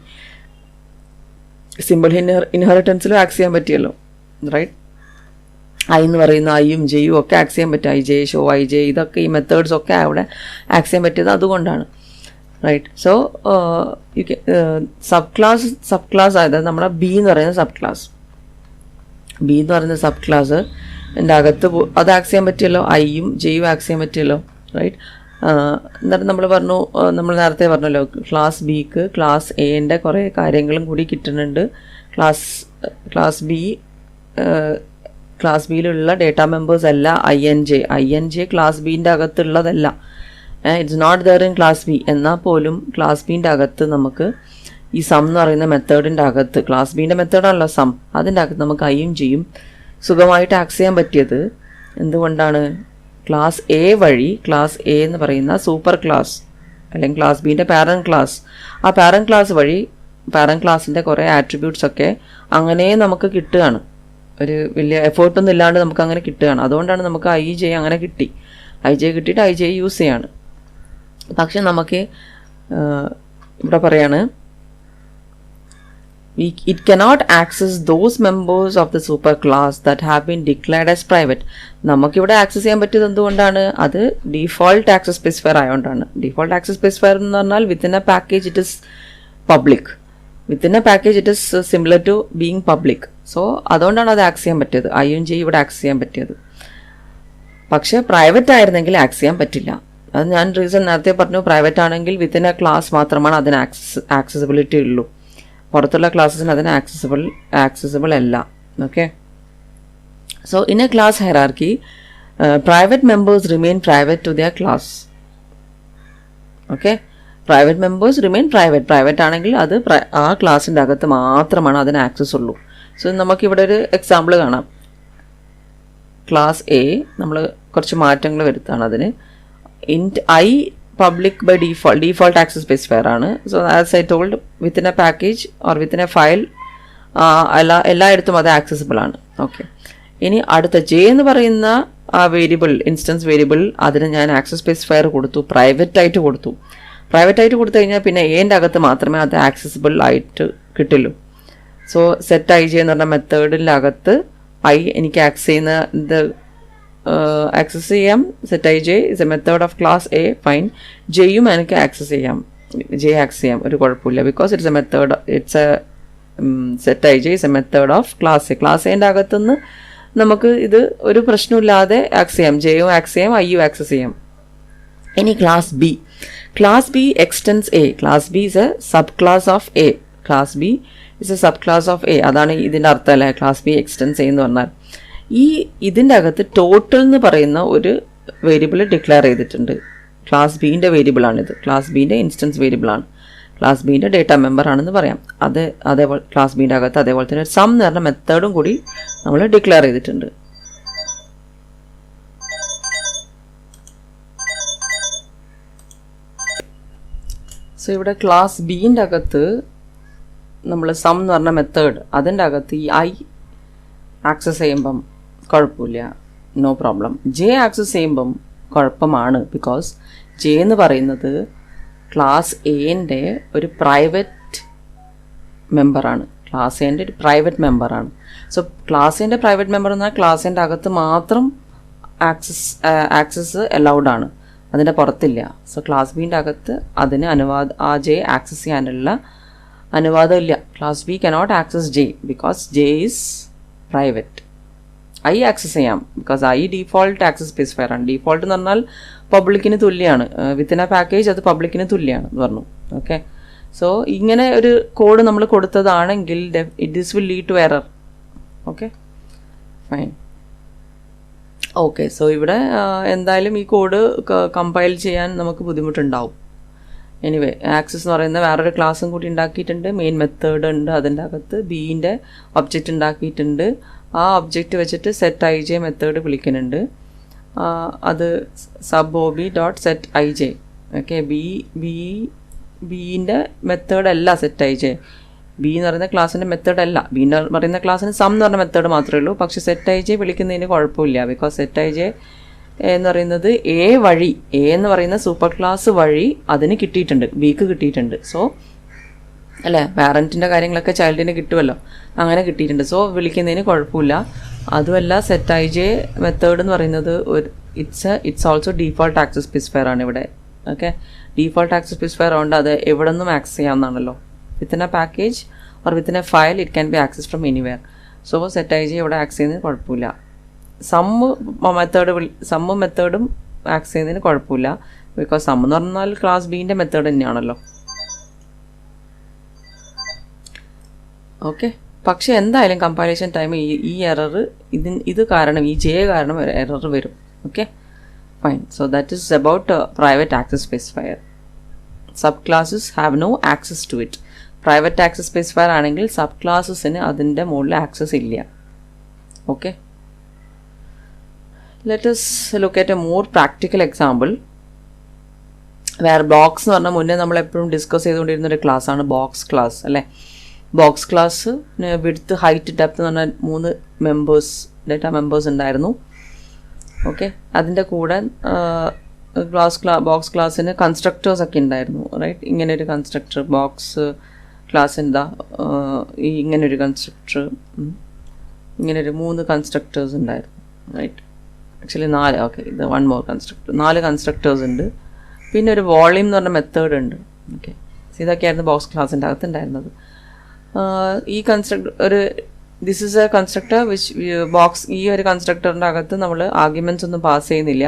സിമ്പിൾ ഇൻഹെറിറ്റൻസിലും ആക്സസ് ചെയ്യാൻ പറ്റിയല്ലോ, റൈറ്റ്? ഐ എന്ന് പറയുന്ന ഐയും ജെയും ഒക്കെ ആക്സസ് ചെയ്യാൻ പറ്റും. I J, show I J, ഇതൊക്കെ ഈ മെത്തേഡ്സ് ഒക്കെ അവിടെ ആക്സസ് ചെയ്യാൻ പറ്റിയത് അതുകൊണ്ടാണ്, റൈറ്റ്? സോ സബ് ക്ലാസ് അതായത് നമ്മുടെ ബി എന്ന് പറയുന്ന സബ് ക്ലാസ് എൻ്റെ അകത്ത് അത് ആക്സസ് ചെയ്യാൻ പറ്റിയല്ലോ, ഐയും ജെയും ആക്സസ് ചെയ്യാൻ പറ്റിയല്ലോ, റൈറ്റ്? എന്നിട്ട് നമ്മൾ നേരത്തെ പറഞ്ഞല്ലോ ക്ലാസ് ബിക്ക് ക്ലാസ് എൻ്റെ കുറേ കാര്യങ്ങളും കൂടി കിട്ടുന്നുണ്ട്. ക്ലാസ് ബിയിലുള്ള ഡേറ്റ മെമ്പേഴ്സ് അല്ല ഐ എൻ ജെ ക്ലാസ് ബീൻ്റെ അകത്തുള്ളതല്ല. It's not there in class B. എന്നാൽ പോലും ക്ലാസ് ബീൻ്റെ അകത്ത് നമുക്ക് ഈ സം എന്ന് പറയുന്ന മെത്തേഡിൻ്റെ അകത്ത്, ക്ലാസ് ബീൻ്റെ മെത്തേഡാണല്ലോ സം, അതിൻ്റെ അകത്ത് നമുക്ക് ഐയും ജിയും സുഖമായിട്ട് ആക്സസ് ചെയ്യാൻ പറ്റിയത് എന്തുകൊണ്ടാണ്? ക്ലാസ് എ വഴി, ക്ലാസ് എ എന്ന് പറയുന്ന സൂപ്പർ ക്ലാസ് അല്ലെങ്കിൽ ക്ലാസ് ബീൻ്റെ പാരന്റ് ക്ലാസ്, ആ പാരന്റ് ക്ലാസ് വഴി പാരന്റ് ക്ലാസിൻ്റെ കുറേ ആട്രിബ്യൂട്ട്സ് ഒക്കെ അങ്ങനെ നമുക്ക് കിട്ടുകയാണ്. ഒരു വലിയ എഫേർട്ടൊന്നും ഇല്ലാണ്ട് നമുക്ക് അങ്ങനെ കിട്ടുകയാണ്. അതുകൊണ്ടാണ് നമുക്ക് ഐ ജെ അങ്ങനെ കിട്ടി. ഐ ജെ കിട്ടിയിട്ട് ഐ ജെ യൂസ് ചെയ്യാണ്. പക്ഷെ നമുക്ക് ഇവിടെ പറയാണ് it cannot access those members of the super class that have been declared as private. നമുക്കിവിടെ ആക്സസ് ചെയ്യാൻ പറ്റിയത് എന്തുകൊണ്ടാണ്? അത് ഡീഫോൾട്ട് ആക്സസ് സ്പെസിഫയർ ആയതുകൊണ്ടാണ്. ഡീഫോൾട്ട് ആക്സസ് സ്പെസിഫയർ എന്ന് പറഞ്ഞാൽ within a package it is public, within a package it is similar to being public. So അതുകൊണ്ടാണ് അത് ആക്സസ് ചെയ്യാൻ പറ്റിയത്, ഐ എൻ ജെ ഇവിടെ ആക്സസ് ചെയ്യാൻ പറ്റിയത്. പക്ഷേ പ്രൈവറ്റ് ആയിരുന്നെങ്കിൽ ആക്സസ് ചെയ്യാൻ പറ്റില്ല. അത് ഞാൻ റീസൺ നേരത്തെ പറഞ്ഞു, പ്രൈവറ്റ് ആണെങ്കിൽ വിത്തിൻ എ ക്ലാസ് മാത്രമാണ് അതിന് ആക്സസിബിലിറ്റി ഉള്ളൂ, പുറത്തുള്ള ക്ലാസ്സസിന് അതിന് ആക്സസിബിൾ അല്ല. Okay, so in a class hierarchy private members remain private to their class. Okay, private members remain private ആണെങ്കിൽ അത് ആ ക്ലാസ്സിൻ്റെ അകത്ത് മാത്രമാണ് അതിന് ആക്സസ് ഉള്ളൂ. സോ നമുക്കിവിടെ ഒരു എക്സാമ്പിൾ കാണാം. ക്ലാസ് എ നമ്മൾ കുറച്ച് മാറ്റങ്ങൾ വരുത്താണ് അതിന്. Int I public by default access specifier ആണ്. So as I told within a package or within a file എല്ലായിടത്തും അത് ആക്സസിബിൾ ആണ്. ഓക്കെ, ഇനി അടുത്ത ജെ എന്ന് പറയുന്ന ആ വേരിയബിൾ, ഇൻസ്റ്റൻസ് വേരിയബിൾ, അതിന് ഞാൻ ആക്സസ് സ്പെസിഫയർ കൊടുത്തു, പ്രൈവറ്റ് ആയിട്ട് കൊടുത്തു കഴിഞ്ഞാൽ പിന്നെ എൻ്റെ അകത്ത് മാത്രമേ അത് ആക്സസിബിൾ ആയിട്ട് കിട്ടുള്ളൂ. സോ സെറ്റ് ഐ ജെ എന്ന് പറഞ്ഞ മെത്തേഡിൻ്റെ അകത്ത് എനിക്ക് ആക്സസ് ചെയ്യാം. Set I J is a method of class A, fine. ജെയും എനിക്ക് ആക്സസ് ചെയ്യാം, ഒരു കുഴപ്പമില്ല, because it's a method, set I J is a method of class A. Class എൻ്റെ അകത്തുനിന്ന് നമുക്ക് ഇത് ഒരു പ്രശ്നമില്ലാതെ ആക്സസ് ചെയ്യാം, ജെയും ആക്സസ് ചെയ്യാം, ഐയും ആക്സസ് ചെയ്യാം. ഇനി class B extends A. Class B is a sub class of A. Class B is a sub class of A, അതാണ് ഇതിൻ്റെ അർത്ഥം അല്ലേ, ക്ലാസ് ബി എക്സ്റ്റെൻസ് എ എന്ന് പറഞ്ഞാൽ. ഇതിൻ്റെ അകത്ത് ടോട്ടൽ എന്ന് പറയുന്ന ഒരു വേരിയബിൾ ഡിക്ലെയർ ചെയ്തിട്ടുണ്ട്. ക്ലാസ് ബീൻ്റെ വേരിയബിളാണിത്, ക്ലാസ് ബീൻ്റെ ഇൻസ്റ്റൻസ് വേരിയബിളാണ്. ക്ലാസ് ബീൻ്റെ ഡേറ്റ മെമ്പർ ആണെന്ന് പറയാം. അതേപോലെ ക്ലാസ് ബീൻ്റെ അകത്ത് അതേപോലെ തന്നെ സം എന്ന് പറഞ്ഞ മെത്തേഡും കൂടി നമ്മൾ ഡിക്ലെയർ ചെയ്തിട്ടുണ്ട്. സോ ഇവിടെ ക്ലാസ് ബീൻ്റെ അകത്ത് നമ്മൾ സം എന്ന് പറഞ്ഞ മെത്തേഡ് അതിൻ്റെ അകത്ത് ഈ ഐ ആക്സസ് ചെയ്യുമ്പം കുഴപ്പമില്ല, നോ പ്രോബ്ലം. ജെ ആക്സസ് ചെയ്യുമ്പം കുഴപ്പമാണ്. ബിക്കോസ് ജെ എന്ന് പറയുന്നത് ക്ലാസ് എൻ്റെ ഒരു പ്രൈവറ്റ് മെമ്പറാണ്. ക്ലാസ് എൻ്റെ ഒരു പ്രൈവറ്റ് മെമ്പറാണ്. സോ ക്ലാസിൻ്റെ പ്രൈവറ്റ് മെമ്പർ എന്നാൽ ക്ലാസിൻ്റെ അകത്ത് മാത്രം ആക്സസ് അലൗഡാണ്, അതിൻ്റെ പുറത്തില്ല. സോ ക്ലാസ് ബീൻ്റെ അകത്ത് അതിന് ആ ജെ ആക്സസ് ചെയ്യാനുള്ള അനുവാദം ഇല്ല. Class B cannot access J because J is private. I access ചെയ്യാം because I default access specifier ആണ്. ഡീഫോൾട്ട് എന്ന് പറഞ്ഞാൽ പബ്ലിക്കിന് തുല്യമാണ്. വിത്തിൻ എ പാക്കേജ് അത് പബ്ലിക്കിന് തുല്യമാണ് എന്ന് പറഞ്ഞു. ഓക്കെ, സോ ഇങ്ങനെ ഒരു കോഡ് നമ്മൾ കൊടുത്തതാണെങ്കിൽ this will lead to error. Okay, fine. Okay, so ഇവിടെ എന്തായാലും ഈ കോഡ് കമ്പൈൽ ചെയ്യാൻ നമുക്ക് ബുദ്ധിമുട്ടുണ്ടാവും. എനിവേ, ആക്സസ് എന്ന് പറയുന്ന വേറൊരു ക്ലാസ്സും കൂടി ഉണ്ടാക്കിയിട്ടുണ്ട്. മെയിൻ മെത്തേഡ് ഉണ്ട്, അതിൻ്റെ അകത്ത് ബീൻ്റെ ഒബ്ജക്റ്റ് ഉണ്ടാക്കിയിട്ടുണ്ട്. ആ ഒബ്ജക്റ്റ് വെച്ചിട്ട് സെറ്റ് ഐ ജെ മെത്തേഡ് വിളിക്കുന്നുണ്ട്. അത് sub O B dot set I J. Okay, ബീൻ്റെ മെത്തേഡല്ല സെറ്റ് ഐ ജെ. ബി എന്ന് പറയുന്ന ക്ലാസ്സിൻ്റെ മെത്തേഡല്ല. ബി എന്ന് പറയുന്ന ക്ലാസ്സിന് സം എന്ന് പറഞ്ഞ മെത്തേഡ് മാത്രമേ ഉള്ളൂ. പക്ഷേ സെറ്റ് ഐ ജെ വിളിക്കുന്നതിന് കുഴപ്പമില്ല. ബിക്കോസ് സെറ്റ് ഐ ജെ എന്ന് പറയുന്നത് എ എന്ന് പറയുന്ന സൂപ്പർ ക്ലാസ് വഴി അതിന് കിട്ടിയിട്ടുണ്ട്, ബിക്ക് കിട്ടിയിട്ടുണ്ട്. സോ അല്ലേ, പാരൻറ്റിൻ്റെ കാര്യങ്ങളൊക്കെ ചൈൽഡിന് കിട്ടുമല്ലോ, അങ്ങനെ കിട്ടിയിട്ടുണ്ട്. സോ വിളിക്കുന്നതിന് കുഴപ്പമില്ല. അതുമല്ല, സെറ്റ് ഐ ജെ മെത്തേഡ് എന്ന് പറയുന്നത് it's also default access specifier ആണ് ഇവിടെ. ഓക്കെ, ഡീഫോൾട്ട് ആക്സസ് സ്പെസിഫയർ ഉണ്ട്. അത് എവിടെ നിന്നും ആക്സസ് ചെയ്യാവുന്നതാണല്ലോ. Within a package or within a file it can be access from anywhere. So set I J ഇവിടെ ആക്സസ് ചെയ്യുന്നതിന് കുഴപ്പമില്ല. സമ്മ് മെത്തേഡും ആക്സസ് ചെയ്യുന്നതിന് കുഴപ്പമില്ല. ബിക്കോസ് സം എന്ന് പറഞ്ഞാൽ ക്ലാസ് ബീൻ്റെ മെത്തേഡ് തന്നെയാണല്ലോ. ഓക്കെ, പക്ഷേ എന്തായാലും കമ്പാരിസൺ ടൈം ഈ എറർ ഇത് കാരണം, ഈ ജെ കാരണം എറർ വരും. Okay, fine. So that is about private access specifier. Sub classes have no access to it. Private access specifier ആണെങ്കിൽ സബ് ക്ലാസ്സസിന് അതിൻ്റെ മുകളിൽ ആക്സസ് ഇല്ല. Okay, let us look at a more practical example where blocks എന്ന് പറഞ്ഞാൽ മുന്നേ നമ്മൾ എപ്പോഴും ഡിസ്കസ് ചെയ്തുകൊണ്ടിരുന്നൊരു ക്ലാസ്സാണ് ബോക്സ് ക്ലാസ് അല്ലേ. Box class width height depth എന്ന് പറഞ്ഞാൽ 3 ഡേറ്റ ഉണ്ടായിരുന്നു. ഓക്കെ, അതിൻ്റെ കൂടെ ബോക്സ് ക്ലാസ്സിന് കൺസ്ട്രക്ടേഴ്സ് ഒക്കെ ഉണ്ടായിരുന്നു. റൈറ്റ്, ഇങ്ങനെ ഒരു കൺസ്ട്രക്ടർ ബോക്സ് ക്ലാസ് എന്താ, ഇങ്ങനൊരു കൺസ്ട്രക്ടർ, ഇങ്ങനൊരു 3 കൺസ്ട്രക്ടേഴ്സ് ഉണ്ടായിരുന്നു. Right, actually 4. ഓക്കെ, ഇത് 1 more കൺസ്ട്രക്ടർ. 4 കൺസ്ട്രക്ടേഴ്സ് ഉണ്ട്. പിന്നെ ഒരു വോളിയം എന്ന് പറഞ്ഞ മെത്തേഡ് ഉണ്ട്. ഓക്കെ, ഇതൊക്കെയായിരുന്നു ബോക്സ് ക്ലാസ്സിൻ്റെ അകത്തുണ്ടായിരുന്നത്. ഈ this is A constructor which ഈ ഒരു കൺസ്ട്രക്ടറിൻ്റെ അകത്ത് നമ്മൾ ആർഗ്യുമെൻറ്റ്സ് ഒന്നും പാസ് ചെയ്യുന്നില്ല.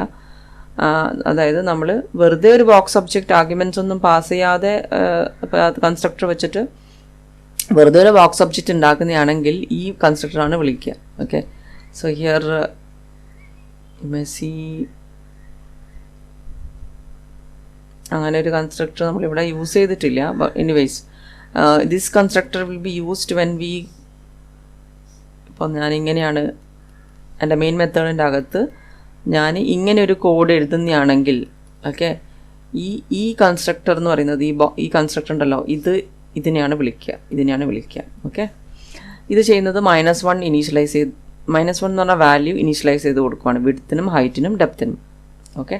അതായത് നമ്മൾ വെറുതെ ഒരു ബോക്സ് ഒബ്ജക്റ്റ് ആർഗ്യുമെൻറ്റ്സ് ഒന്നും പാസ് ചെയ്യാതെ കൺസ്ട്രക്ടർ വെച്ചിട്ട് വെറുതെ ഒരു ബോക്സ് ഒബ്ജക്റ്റ് ഉണ്ടാക്കുന്നതാണെങ്കിൽ ഈ കൺസ്ട്രക്ടറാണ് വിളിക്കുക. ഓക്കെ, സോ ഹിയർ അങ്ങനെ ഒരു കൺസ്ട്രക്ടർ നമ്മളിവിടെ യൂസ് ചെയ്തിട്ടില്ല. Anyways this constructor will be used when we, ഇപ്പോൾ ഞാനിങ്ങനെയാണ് എൻ്റെ മെയിൻ മെത്തേഡിൻ്റെ അകത്ത് ഞാൻ ഇങ്ങനെ ഒരു കോഡ് എഴുതുന്നതാണെങ്കിൽ ഓക്കെ, ഈ കൺസ്ട്രക്ടർ എന്ന് പറയുന്നത് ഈ കൺസ്ട്രക്ടർ ഉണ്ടല്ലോ, ഇതിനെയാണ് വിളിക്കുക. ഓക്കെ, ഇത് ചെയ്യുന്നത് -1 ഇനീഷ്യലൈസ് ചെയ്ത് -1 എന്ന് പറഞ്ഞ വാല്യൂ ഇനീഷ്യലൈസ് ചെയ്ത് കൊടുക്കുകയാണ് വിഡ്ത്തിനും ഹൈറ്റിനും ഡെപ്തിനും. Okay,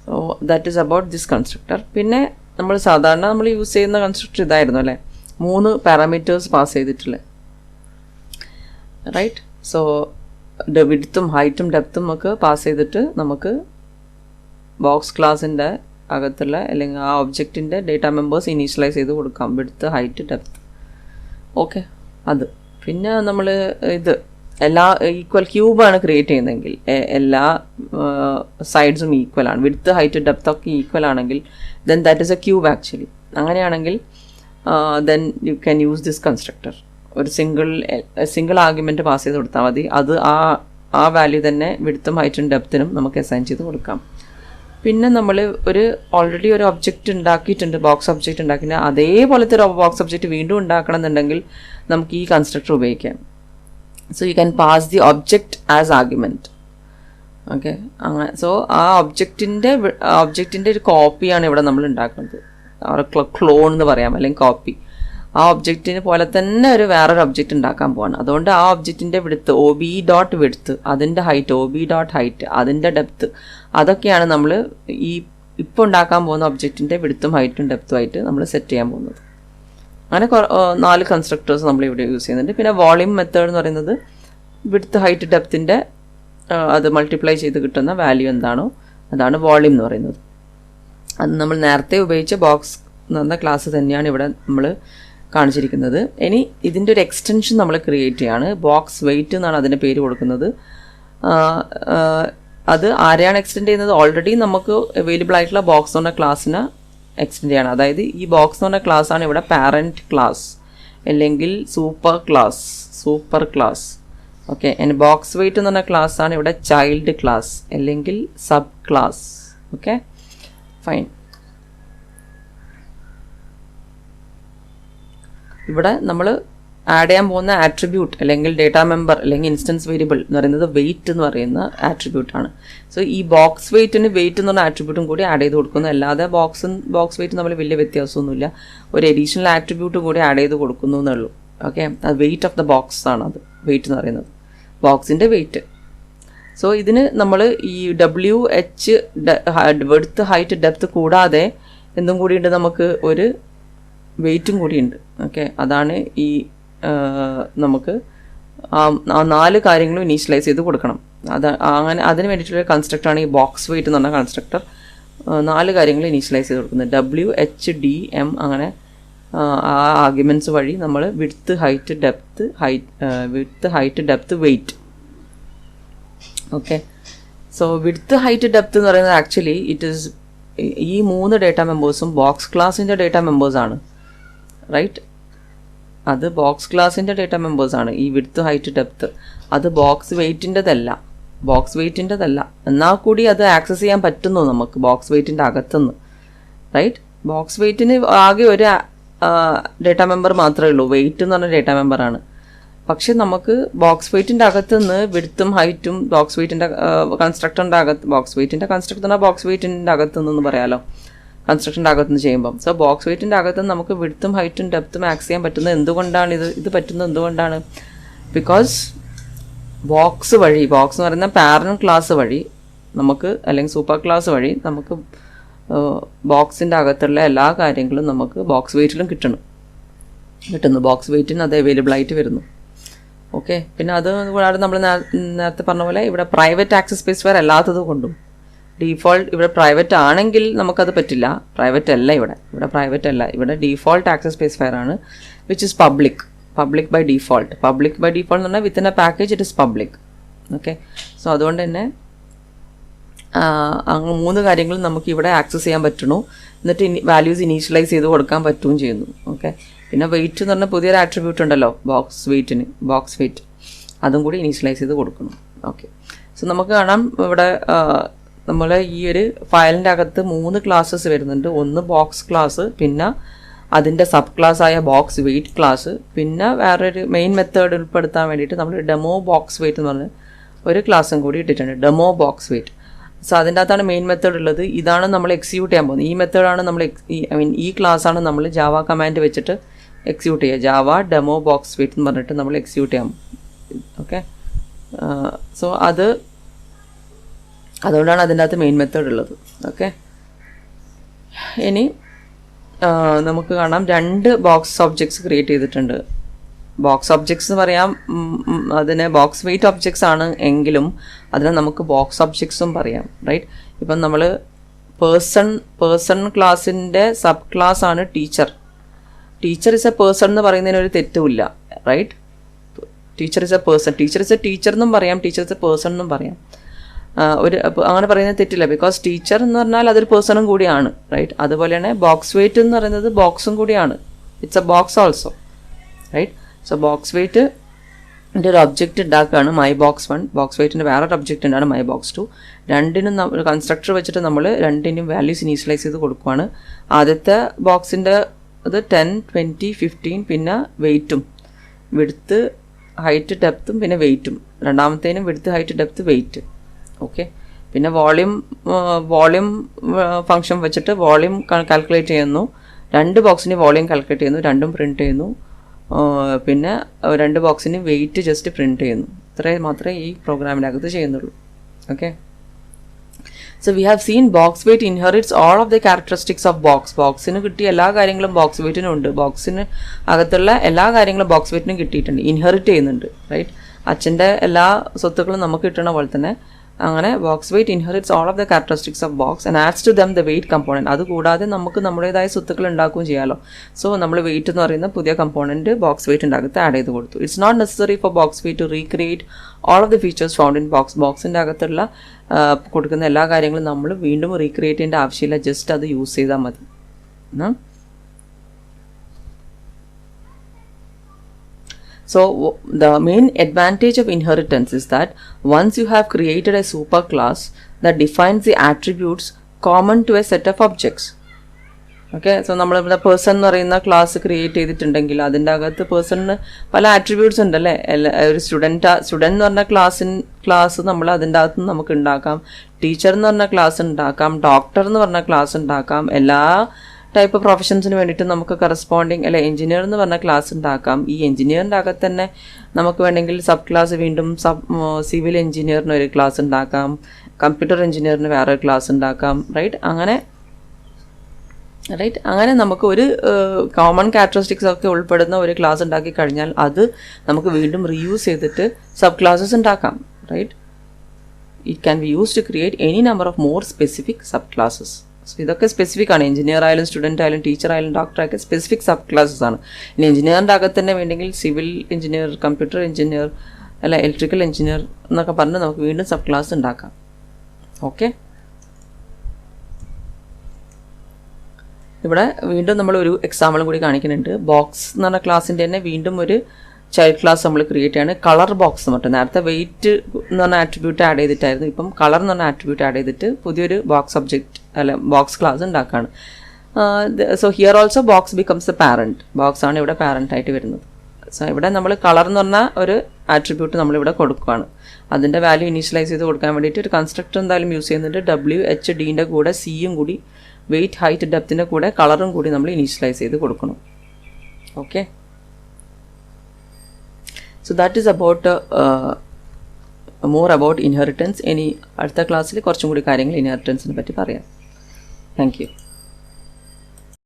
so that is about this constructor. പിന്നെ നമ്മൾ സാധാരണ നമ്മൾ യൂസ് ചെയ്യുന്ന കൺസ്ട്രക്ടർ ഇതായിരുന്നു അല്ലേ, 3 പാരാമീറ്റേഴ്സ് പാസ് ചെയ്തിട്ടുള്ള. റൈറ്റ്, സോ വിഡ്ത്തും ഹൈറ്റും ഡെപ്തും ഒക്കെ പാസ് ചെയ്തിട്ട് നമുക്ക് ബോക്സ് ക്ലാസ്സിൻ്റെ അകത്തുള്ള അല്ലെങ്കിൽ ആ ഒബ്ജക്റ്റിൻ്റെ ഡേറ്റ മെമ്പേഴ്സ് ഇനീഷ്യലൈസ് ചെയ്ത് കൊടുക്കാം, വിഡ്ത്ത് ഹൈറ്റ് ഡെപ്ത്. ഓക്കെ, അത് പിന്നെ നമ്മൾ എല്ലാ ഈക്വൽ ക്യൂബാണ് ക്രിയേറ്റ് ചെയ്യുന്നതെങ്കിൽ എല്ലാ സൈഡ്സും ഈക്വലാണ്, വിഡ്ത്ത് ഹൈറ്റ് ഡെപ്ത് ഒക്കെ ഈക്വൽ ആണെങ്കിൽ then that is a cube actually. അങ്ങനെയാണെങ്കിൽ then you can use this constructor. ഒരു സിംഗിൾ ആർഗ്യുമെൻറ്റ് പാസ് ചെയ്ത് കൊടുത്താൽ മതി. അത് ആ വാല്യൂ തന്നെ വിഡ്ത്തും ഹൈറ്റും ഡെപ്തിനും നമുക്ക് അസൈൻ ചെയ്ത് കൊടുക്കാം. പിന്നെ നമ്മൾ ഓൾറെഡി ഒരു ഒബ്ജക്റ്റ് ഉണ്ടാക്കിയിട്ടുണ്ട്, ബോക്സ് ഒബ്ജക്റ്റ് ഉണ്ടാക്കിയിട്ട് അതേപോലത്തെ ഒരു ബോക്സ് ഒബ്ജക്റ്റ് വീണ്ടും ഉണ്ടാക്കണം എന്നുണ്ടെങ്കിൽ നമുക്ക് ഈ കൺസ്ട്രക്ടർ ഉപയോഗിക്കാം. So you can pass the object as argument. Okay, അങ്ങനെ. സോ ആ ഒബ്ജക്റ്റിൻ്റെ ഒരു കോപ്പിയാണ് ഇവിടെ നമ്മൾ ഉണ്ടാക്കുന്നത്, ക്ലോൺ എന്ന് പറയാം, അല്ലെങ്കിൽ കോപ്പി. ആ ഒബ്ജക്റ്റിന് പോലെ തന്നെ വേറൊരു ഒബ്ജക്റ്റ് ഉണ്ടാക്കാൻ പോവാണ്. അതുകൊണ്ട് ആ ഒബ്ജക്റ്റിൻ്റെ വിഡ്ത്ത് OB.width, അതിൻ്റെ ഹൈറ്റ് OB.height, അതിൻ്റെ ഡെപ്ത്ത്, അതൊക്കെയാണ് നമ്മൾ ഇപ്പോൾ ഉണ്ടാക്കാൻ പോകുന്ന ഒബ്ജക്റ്റിൻ്റെ വിഡ്ത്തും ഹൈറ്റും ഡെപ്ത്തും ആയിട്ട് നമ്മൾ സെറ്റ് ചെയ്യാൻ പോകുന്നത്. അങ്ങനെ 4 കൺസ്ട്രക്ടേഴ്സ് നമ്മൾ ഇവിടെ യൂസ് ചെയ്യുന്നുണ്ട്. പിന്നെ വോളിയം മെത്തേഡ് എന്ന് പറയുന്നത് വിഡ്ത്ത് ഹൈറ്റ് ഡെപ്ത്തിൻ്റെ അത് മൾട്ടിപ്ലൈ ചെയ്ത് കിട്ടുന്ന വാല്യൂ എന്താണോ അതാണ് വോളിയം എന്ന് പറയുന്നത്. അത് നമ്മൾ നേരത്തെ ഉപയോഗിച്ച ബോക്സ് എന്ന് പറഞ്ഞ ക്ലാസ് തന്നെയാണ് ഇവിടെ നമ്മൾ കാണിച്ചിരിക്കുന്നത്. ഇനി ഇതിൻ്റെ ഒരു എക്സ്റ്റൻഷൻ നമ്മൾ ക്രിയേറ്റ് ചെയ്യാണ്. ബോക്സ് വെയിറ്റ് എന്നാണ് അതിൻ്റെ പേര് കൊടുക്കുന്നത്. അത് ആരെയാണ് എക്സ്റ്റെൻഡ് ചെയ്യുന്നത്? ഓൾറെഡി നമുക്ക് അവൈലബിൾ ആയിട്ടുള്ള ബോക്സ് എന്ന് പറഞ്ഞ ക്ലാസ്സിനെ എക്സ്റ്റെൻഡ് ചെയ്യണം. അതായത് ഈ ബോക്സ് എന്ന് പറഞ്ഞ ക്ലാസ്സാണ് ഇവിടെ പാരൻറ്റ് ക്ലാസ്, അല്ലെങ്കിൽ super class. Okay, and box weight എന്ന് പറഞ്ഞ ക്ലാസ്സാണ് ഇവിടെ ചൈൽഡ് ക്ലാസ്, അല്ലെങ്കിൽ സബ് ക്ലാസ്. Okay, fine. ഇവിടെ നമ്മൾ ആഡ് ചെയ്യാൻ പോകുന്ന ആട്രിബ്യൂട്ട് അല്ലെങ്കിൽ ഡേറ്റാ മെമ്പർ അല്ലെങ്കിൽ ഇൻസ്റ്റൻസ് വേരിയബിൾ എന്ന് പറയുന്നത് വെയിറ്റ് എന്ന് പറയുന്ന ആട്രിബ്യൂട്ടാണ്. സോ ഈ ബോക്സ് വെയിറ്റിന് വെയിറ്റ് എന്ന് പറഞ്ഞ ആട്രിബ്യൂട്ടും കൂടി ആഡ് ചെയ്ത് കൊടുക്കുന്നു. അല്ലാതെ ബോക്സ് വെയിറ്റ് നമ്മൾ വലിയ വ്യത്യാസമൊന്നുമില്ല, ഒരു അഡീഷണൽ ആട്രിബ്യൂട്ട് കൂടി ആഡ് ചെയ്ത് കൊടുക്കുന്നു എന്നുള്ളൂ. ഓക്കെ, അത് വെയിറ്റ് ഓഫ് ദ ബോക്സ് ആണ്, അത് വെയിറ്റ് എന്ന് പറയുന്നത് ബോക്സിൻ്റെ വെയിറ്റ്. സോ ഇതിന് നമ്മൾ ഈ WH വിഡ്ത്ത് ഹൈറ്റ് ഡെപ്ത്ത് കൂടാതെ എന്തും കൂടിയുണ്ട്, നമുക്ക് ഒരു വെയിറ്റും കൂടിയുണ്ട്. ഓക്കെ, അതാണ് ഈ നമുക്ക് ആ 4 കാര്യങ്ങളും ഇനീഷ്യലൈസ് ചെയ്ത് കൊടുക്കണം. അങ്ങനെ അതിന് വേണ്ടിയിട്ടുള്ള കൺസ്ട്രക്ടറാണ് ഈ ബോക്സ് വെയിറ്റ് എന്ന് പറഞ്ഞ കൺസ്ട്രക്ടർ. 4 കാര്യങ്ങൾ ഇനീഷ്യലൈസ് ചെയ്ത് കൊടുക്കുന്നത് WHDM. അങ്ങനെ ആ ആർഗ്യുമെൻറ്റ്സ് വഴി നമ്മൾ width height depth weight. Okay, so width height depth എന്ന് പറയുന്നത് ആക്ച്വലി ഈ 3 ഡേറ്റാ മെമ്പേഴ്സും ബോക്സ് ക്ലാസിൻ്റെ ഡേറ്റാ മെമ്പേഴ്സാണ്. റൈറ്റ്, അത് ബോക്സ് ക്ലാസിൻ്റെ ഡേറ്റാ മെമ്പേഴ്സാണ്. ഈ വിഡ്ത്ത് ഹൈറ്റ് ഡെപ്ത്ത് അത് ബോക്സ് വെയിറ്റിൻ്റെതല്ല. എന്നാൽ കൂടി അത് ആക്സസ് ചെയ്യാൻ പറ്റുന്നു നമുക്ക് ബോക്സ് വെയിറ്റിൻ്റെ അകത്തുനിന്ന്. റൈറ്റ്, ബോക്സ് വെയിറ്റിന് ആകെ ഒരു ഡേറ്റാ മെമ്പർ മാത്രമേ ഉള്ളൂ, വെയിറ്റ് എന്ന് പറഞ്ഞ ഡേറ്റാ മെമ്പറാണ്. പക്ഷെ നമുക്ക് ബോക്സ് വെയിറ്റിൻ്റെ അകത്തുനിന്ന് വിഡ്ത്തും ഹൈറ്റും ബോക്സ് വെയിറ്റിൻ്റെ കൺസ്ട്രക്ടറിൻ്റെ അകത്ത്, ബോക്സ് വെയിറ്റിൻ്റെ കൺസ്ട്രക്ടർ ബോക്സ് വെയിറ്റിൻ്റെ അകത്തുനിന്ന് പറയാലോ, കൺസ്ട്രക്ഷൻ്റെ അകത്തുനിന്ന് ചെയ്യുമ്പം. സോ ബോക്സ് വെയിറ്റിൻ്റെ അകത്തുനിന്ന് നമുക്ക് വിഡ്ത്തും ഹൈറ്റും ഡെപ്ത്തും ആക്സ് ചെയ്യാൻ പറ്റുന്നത് എന്തുകൊണ്ടാണ്? ഇത് പറ്റുന്നത് എന്തുകൊണ്ടാണ്? ബിക്കോസ് ബോക്സ് എന്ന് പറയുന്ന പാരന്റ് ക്ലാസ് വഴി നമുക്ക്, അല്ലെങ്കിൽ സൂപ്പർ ക്ലാസ് വഴി നമുക്ക് ബോക്സിൻ്റെ അകത്തുള്ള എല്ലാ കാര്യങ്ങളും നമുക്ക് ബോക്സ് വെയിറ്റിലും കിട്ടുന്നു. ബോക്സ് വെയിറ്റിന് അത് അവൈലബിൾ ആയിട്ട് വരുന്നു. ഓക്കെ, പിന്നെ അത് കൂടാതെ നമ്മൾ നേരത്തെ പറഞ്ഞ പോലെ ഇവിടെ പ്രൈവറ്റ് ആക്സസ് സ്പെസിഫയർ അല്ലാത്തത് കൊണ്ടും ഡീഫോൾട്ട് ഇവിടെ പ്രൈവറ്റ് ആണെങ്കിൽ നമുക്കത് പറ്റില്ല. പ്രൈവറ്റ് അല്ല, ഇവിടെ ഡീഫോൾട്ട് ആക്സസ് സ്പെസിഫയർ ആണ്, which is public by default. എന്ന് പറഞ്ഞാൽ within a package it is public. Okay, so അതുകൊണ്ട് തന്നെ 3 കാര്യങ്ങളും നമുക്ക് ഇവിടെ ആക്സസ് ചെയ്യാൻ പറ്റുന്നു. എന്നിട്ട് വാല്യൂസ് ഇനീഷ്യലൈസ് ചെയ്ത് കൊടുക്കാൻ പറ്റുകയും ചെയ്യുന്നു. ഓക്കെ, പിന്നെ വെയിറ്റ് എന്ന് പറഞ്ഞാൽ പുതിയൊരു ആട്രിബ്യൂട്ട് ഉണ്ടല്ലോ ബോക്സ് വെയിറ്റ്, അതും കൂടി ഇനീഷ്യലൈസ് ചെയ്ത് കൊടുക്കണം. ഓക്കെ, സോ നമുക്ക് കാണാം ഇവിടെ നമ്മൾ ഈ ഒരു ഫയലിൻ്റെ അകത്ത് 3 ക്ലാസ്സസ് വരുന്നുണ്ട്. ഒന്ന് ബോക്സ് ക്ലാസ്, പിന്നെ അതിൻ്റെ സബ് ക്ലാസ് ആയ ബോക്സ് വെയിറ്റ് ക്ലാസ്, പിന്നെ വേറൊരു മെയിൻ മെത്തേഡ് ഉൾപ്പെടുത്താൻ വേണ്ടിയിട്ട് നമ്മൾ ഡെമോ ബോക്സ് വെയിറ്റ് എന്ന് പറഞ്ഞ ഒരു ക്ലാസ്സും കൂടി ഇട്ടിട്ടുണ്ട്, ഡെമോ ബോക്സ് വെയിറ്റ്. സോ അതിൻ്റെ അകത്താണ് മെയിൻ മെത്തേഡ് ഉള്ളത്. ഇതാണ് നമ്മൾ എക്സിക്യൂട്ട് ചെയ്യാൻ പോകുന്നത്. ഈ മെത്തേഡാണ് നമ്മൾ ഈ ക്ലാസ്സാണ് നമ്മൾ ജാവ കമാൻഡ് വെച്ചിട്ട് എക്സിക്യൂട്ട് ചെയ്യുക. ജാവ ഡെമോ ബോക്സ് വെയിറ്റ് എന്ന് പറഞ്ഞിട്ട് നമ്മൾ എക്സിക്യൂട്ട് ചെയ്യാം. ഓക്കെ, സോ അതുകൊണ്ടാണ് അതിൻ്റെ അകത്ത് മെയിൻ മെത്തേഡ് ഉള്ളത്. ഓക്കെ, ഇനി നമുക്ക് കാണാം 2 ബോക്സ് ഒബ്ജക്ട്സ് ക്രിയേറ്റ് ചെയ്തിട്ടുണ്ട്. ബോക്സ് ഒബ്ജക്ട്സ് എന്ന് പറയാം, അതിനെ ബോക്സ് വെയിറ്റ് ഒബ്ജക്ട്സ് ആണ് എങ്കിലും അതിനെ നമുക്ക് ബോക്സ് ഒബ്ജക്ട്സും പറയാം. റൈറ്റ്, ഇപ്പം നമ്മൾ പേഴ്സൺ ക്ലാസ്സിൻ്റെ സബ് ക്ലാസ് ആണ് ടീച്ചർ ഇസ് എ പേഴ്സൺ എന്ന് പറയുന്നതിന് ഒരു തെറ്റുമില്ല. Right, teacher is a person, teacher എന്നും പറയാം, ടീച്ചർ ഇസ് എ പേഴ്സൺ എന്നും പറയാം. അങ്ങനെ പറയുന്നത് തെറ്റില്ല, ബിക്കോസ് ടീച്ചർ എന്ന് പറഞ്ഞാൽ അതൊരു പേഴ്സണും കൂടിയാണ്. റൈറ്റ്, അതുപോലെ തന്നെ ബോക്സ് വെയിറ്റ് എന്ന് പറയുന്നത് ബോക്സും കൂടിയാണ്. It's a box also. Right, so box weight ഇതിൻ്റെ ഒരു ഒബ്ജക്റ്റ് ഉണ്ടാക്കുകയാണ് മൈ ബോക്സ് 1. ബോക്സ് വെയ്റ്റിൻ്റെ വേറൊരു ഒബ്ജക്റ്റ് ഉണ്ടാണ് മൈ ബോക്സ് 2. രണ്ടിനും കൺസ്ട്രക്ടർ വെച്ചിട്ട് നമ്മൾ രണ്ടിനും വാല്യൂസ് ഇനീഷ്യലൈസ് ചെയ്ത് കൊടുക്കുകയാണ്. ആദ്യത്തെ ബോക്സിൻ്റെ അത് 10, 20, 15 പിന്നെ വെയ്റ്റും വിഡ്ത്ത് ഹൈറ്റ് ഡെപ്തും പിന്നെ വെയ്റ്റും. രണ്ടാമത്തേനും width height depth weight. Okay. പിന്നെ വോളിയം ഫംഗ്ഷൻ വെച്ചിട്ട് വോളിയം കാൽക്കുലേറ്റ് ചെയ്യുന്നു. രണ്ട് ബോക്സിന് വോളിയം കാൽക്കുലേറ്റ് ചെയ്യുന്നു, രണ്ടും പ്രിൻറ്റ് ചെയ്യുന്നു. പിന്നെ രണ്ട് ബോക്സിന് വെയിറ്റ് ജസ്റ്റ് പ്രിൻറ്റ് ചെയ്യുന്നു. ഇത്രയും മാത്രമേ ഈ പ്രോഗ്രാമിനകത്ത് ചെയ്യുന്നുള്ളൂ. Okay. So we have seen box weight inherits all of the characteristics of box. ബോക്സിന് കിട്ടിയ എല്ലാ കാര്യങ്ങളും ബോക്സ് വെയ്റ്റിനും ഉണ്ട്. ബോക്സിന് അകത്തുള്ള എല്ലാ കാര്യങ്ങളും ബോക്സ് വെയ്റ്റിനും കിട്ടിയിട്ടുണ്ട്, ഇൻഹെറിറ്റ് ചെയ്യുന്നുണ്ട്. റൈറ്റ്. അച്ഛൻ്റെ എല്ലാ സ്വത്തുക്കളും നമുക്ക് കിട്ടണ പോലെ തന്നെ അങ്ങനെ box weight inherits all of the characteristics of box and adds to them the weight component. അതുകൂടാതെ നമുക്ക് നമ്മുടേതായ സ്വത്തുക്കൾ ഉണ്ടാക്കുകയും ചെയ്യാമല്ലോ. സോ നമ്മൾ വെയ്റ്റ് എന്ന് പറയുന്ന പുതിയ കമ്പോണൻറ്റ് ബോക്സ് വെയ്റ്റിൻ്റെ അകത്ത് ആഡ് ചെയ്ത് കൊടുത്തു. It's not necessary for box weight to recreate all of the features found in box. ബോക്സിൻ്റെ അകത്തുള്ള കൊടുക്കുന്ന എല്ലാ കാര്യങ്ങളും നമ്മൾ വീണ്ടും റീക്രിയേറ്റ് ചെയ്യേണ്ട ആവശ്യമില്ല, ജസ്റ്റ് അത് യൂസ് ചെയ്താൽ മതി. So the main advantage of inheritance is that once you have created a superclass that defines the attributes common to a set of objects. Okay. So നമ്മളിവിടെ പേഴ്സൺ എന്ന് പറയുന്ന ക്ലാസ് ക്രിയേറ്റ് ചെയ്തിട്ടുണ്ടെങ്കിൽ അതിൻ്റെ അകത്ത് പേഴ്സണിന് പല ആട്രിബ്യൂട്ട്സ് ഉണ്ടല്ലേ. ഒരു സ്റ്റുഡൻറ്റ് എന്ന് പറഞ്ഞ ക്ലാസ് നമ്മൾ അതിൻ്റെ അകത്ത് നമുക്ക് ഉണ്ടാക്കാം. ടീച്ചർ എന്ന് പറഞ്ഞ ക്ലാസ് ഉണ്ടാക്കാം. ഡോക്ടർ എന്ന് പറഞ്ഞ ക്ലാസ് ഉണ്ടാക്കാം. എല്ലാ ടൈപ്പ് പ്രൊഫഷൻസിന് വേണ്ടിയിട്ട് നമുക്ക് കറസ്പോണ്ടിങ് അല്ലെ എഞ്ചിനീയർ എന്ന് പറഞ്ഞ ക്ലാസ് ഉണ്ടാക്കാം. ഈ എഞ്ചിനീയറിൻ്റെ അകത്ത് തന്നെ നമുക്ക് വേണമെങ്കിൽ സബ് ക്ലാസ് വീണ്ടും സിവിൽ എഞ്ചിനീയറിന് ഒരു ക്ലാസ് ഉണ്ടാക്കാം, കമ്പ്യൂട്ടർ എഞ്ചിനീയറിന് വേറെ ക്ലാസ് ഉണ്ടാക്കാം. റൈറ്റ്. അങ്ങനെ നമുക്ക് ഒരു കോമൺ ക്യാരക്ടറിസ്റ്റിക്സ് ഒക്കെ ഉൾപ്പെടുന്ന ഒരു ക്ലാസ് ഉണ്ടാക്കി കഴിഞ്ഞാൽ അത് നമുക്ക് വീണ്ടും റീയൂസ് ചെയ്തിട്ട് സബ് ക്ലാസ്സസ് ഉണ്ടാക്കാം. Right. It can be use to create any number of more specific sub classes. So ഇതൊക്കെ സ്പെസിഫിക് ആണ്. എഞ്ചിനീയർ ആയാലും സ്റ്റുഡൻ്റ് ആയാലും ടീച്ചർ ആയാലും ഡോക്ടർ ആയാലും സ്പെസിഫിക് സബ് ക്ലാസ്സസ് ആണ്. ഇനി എഞ്ചിനീയറിൻ്റെ അകത്ത് തന്നെ വേണമെങ്കിൽ സിവിൽ എഞ്ചിനീയർ, കമ്പ്യൂട്ടർ എഞ്ചിനീയർ അല്ല ഇലക്ട്രിക്കൽ എഞ്ചിനീയർ എന്നൊക്കെ പറഞ്ഞ് നമുക്ക് വീണ്ടും സബ് ക്ലാസ് ഉണ്ടാക്കാം. ഓക്കെ. ഇവിടെ വീണ്ടും നമ്മളൊരു എക്സാമ്പിളും കൂടി കാണിക്കുന്നുണ്ട്. ബോക്സ് എന്ന് പറഞ്ഞ ക്ലാസ്സിൻ്റെ തന്നെ വീണ്ടും ഒരു ചൈൽഡ് ക്ലാസ് നമ്മൾ ക്രിയേറ്റ് ചെയ്യാണ്. കളർ ബോക്സ് എന്ന് പറഞ്ഞിട്ട് നേരത്തെ വെയിറ്റ് എന്ന് പറഞ്ഞ ആട്രിബ്യൂട്ട് ആഡ് ചെയ്തിട്ടായിരുന്നു. ഇപ്പം കളർ എന്ന് പറഞ്ഞ ആട്രിബ്യൂട്ട് ആഡ് ചെയ്തിട്ട് പുതിയൊരു ബോക്സ് ഒബ്ജക്റ്റ് അല്ല ബോക്സ് ക്ലാസ് ഉണ്ടാക്കുകയാണ്. So here also box becomes A parent. Box ആണ് ഇവിടെ പാരൻ്റ് ആയിട്ട് വരുന്നത്. സോ ഇവിടെ നമ്മൾ കളർ എന്ന് പറഞ്ഞ ഒരു ആട്രിബ്യൂട്ട് നമ്മളിവിടെ കൊടുക്കുകയാണ്. അതിൻ്റെ വാല്യൂ ഇനീഷ്യലൈസ് ചെയ്ത് കൊടുക്കാൻ വേണ്ടിയിട്ട് ഒരു കൺസ്ട്രക്ടർ എന്തായാലും യൂസ് ചെയ്യുന്നുണ്ട്. WHDൻ്റെ കൂടെ സിയും കൂടി വെയിറ്റ് ഹൈറ്റ് ഡെപ്തിൻ്റെ കൂടെ കളറും കൂടി നമ്മൾ ഇനീഷ്യലൈസ് ചെയ്ത് കൊടുക്കണം. Okay. So that is about more about inheritance. ഇനി അടുത്ത ക്ലാസ്സിൽ കുറച്ചും കൂടി കാര്യങ്ങൾ ഇൻഹെറിറ്റൻസിനെ പറ്റി പറയാം. Thank you.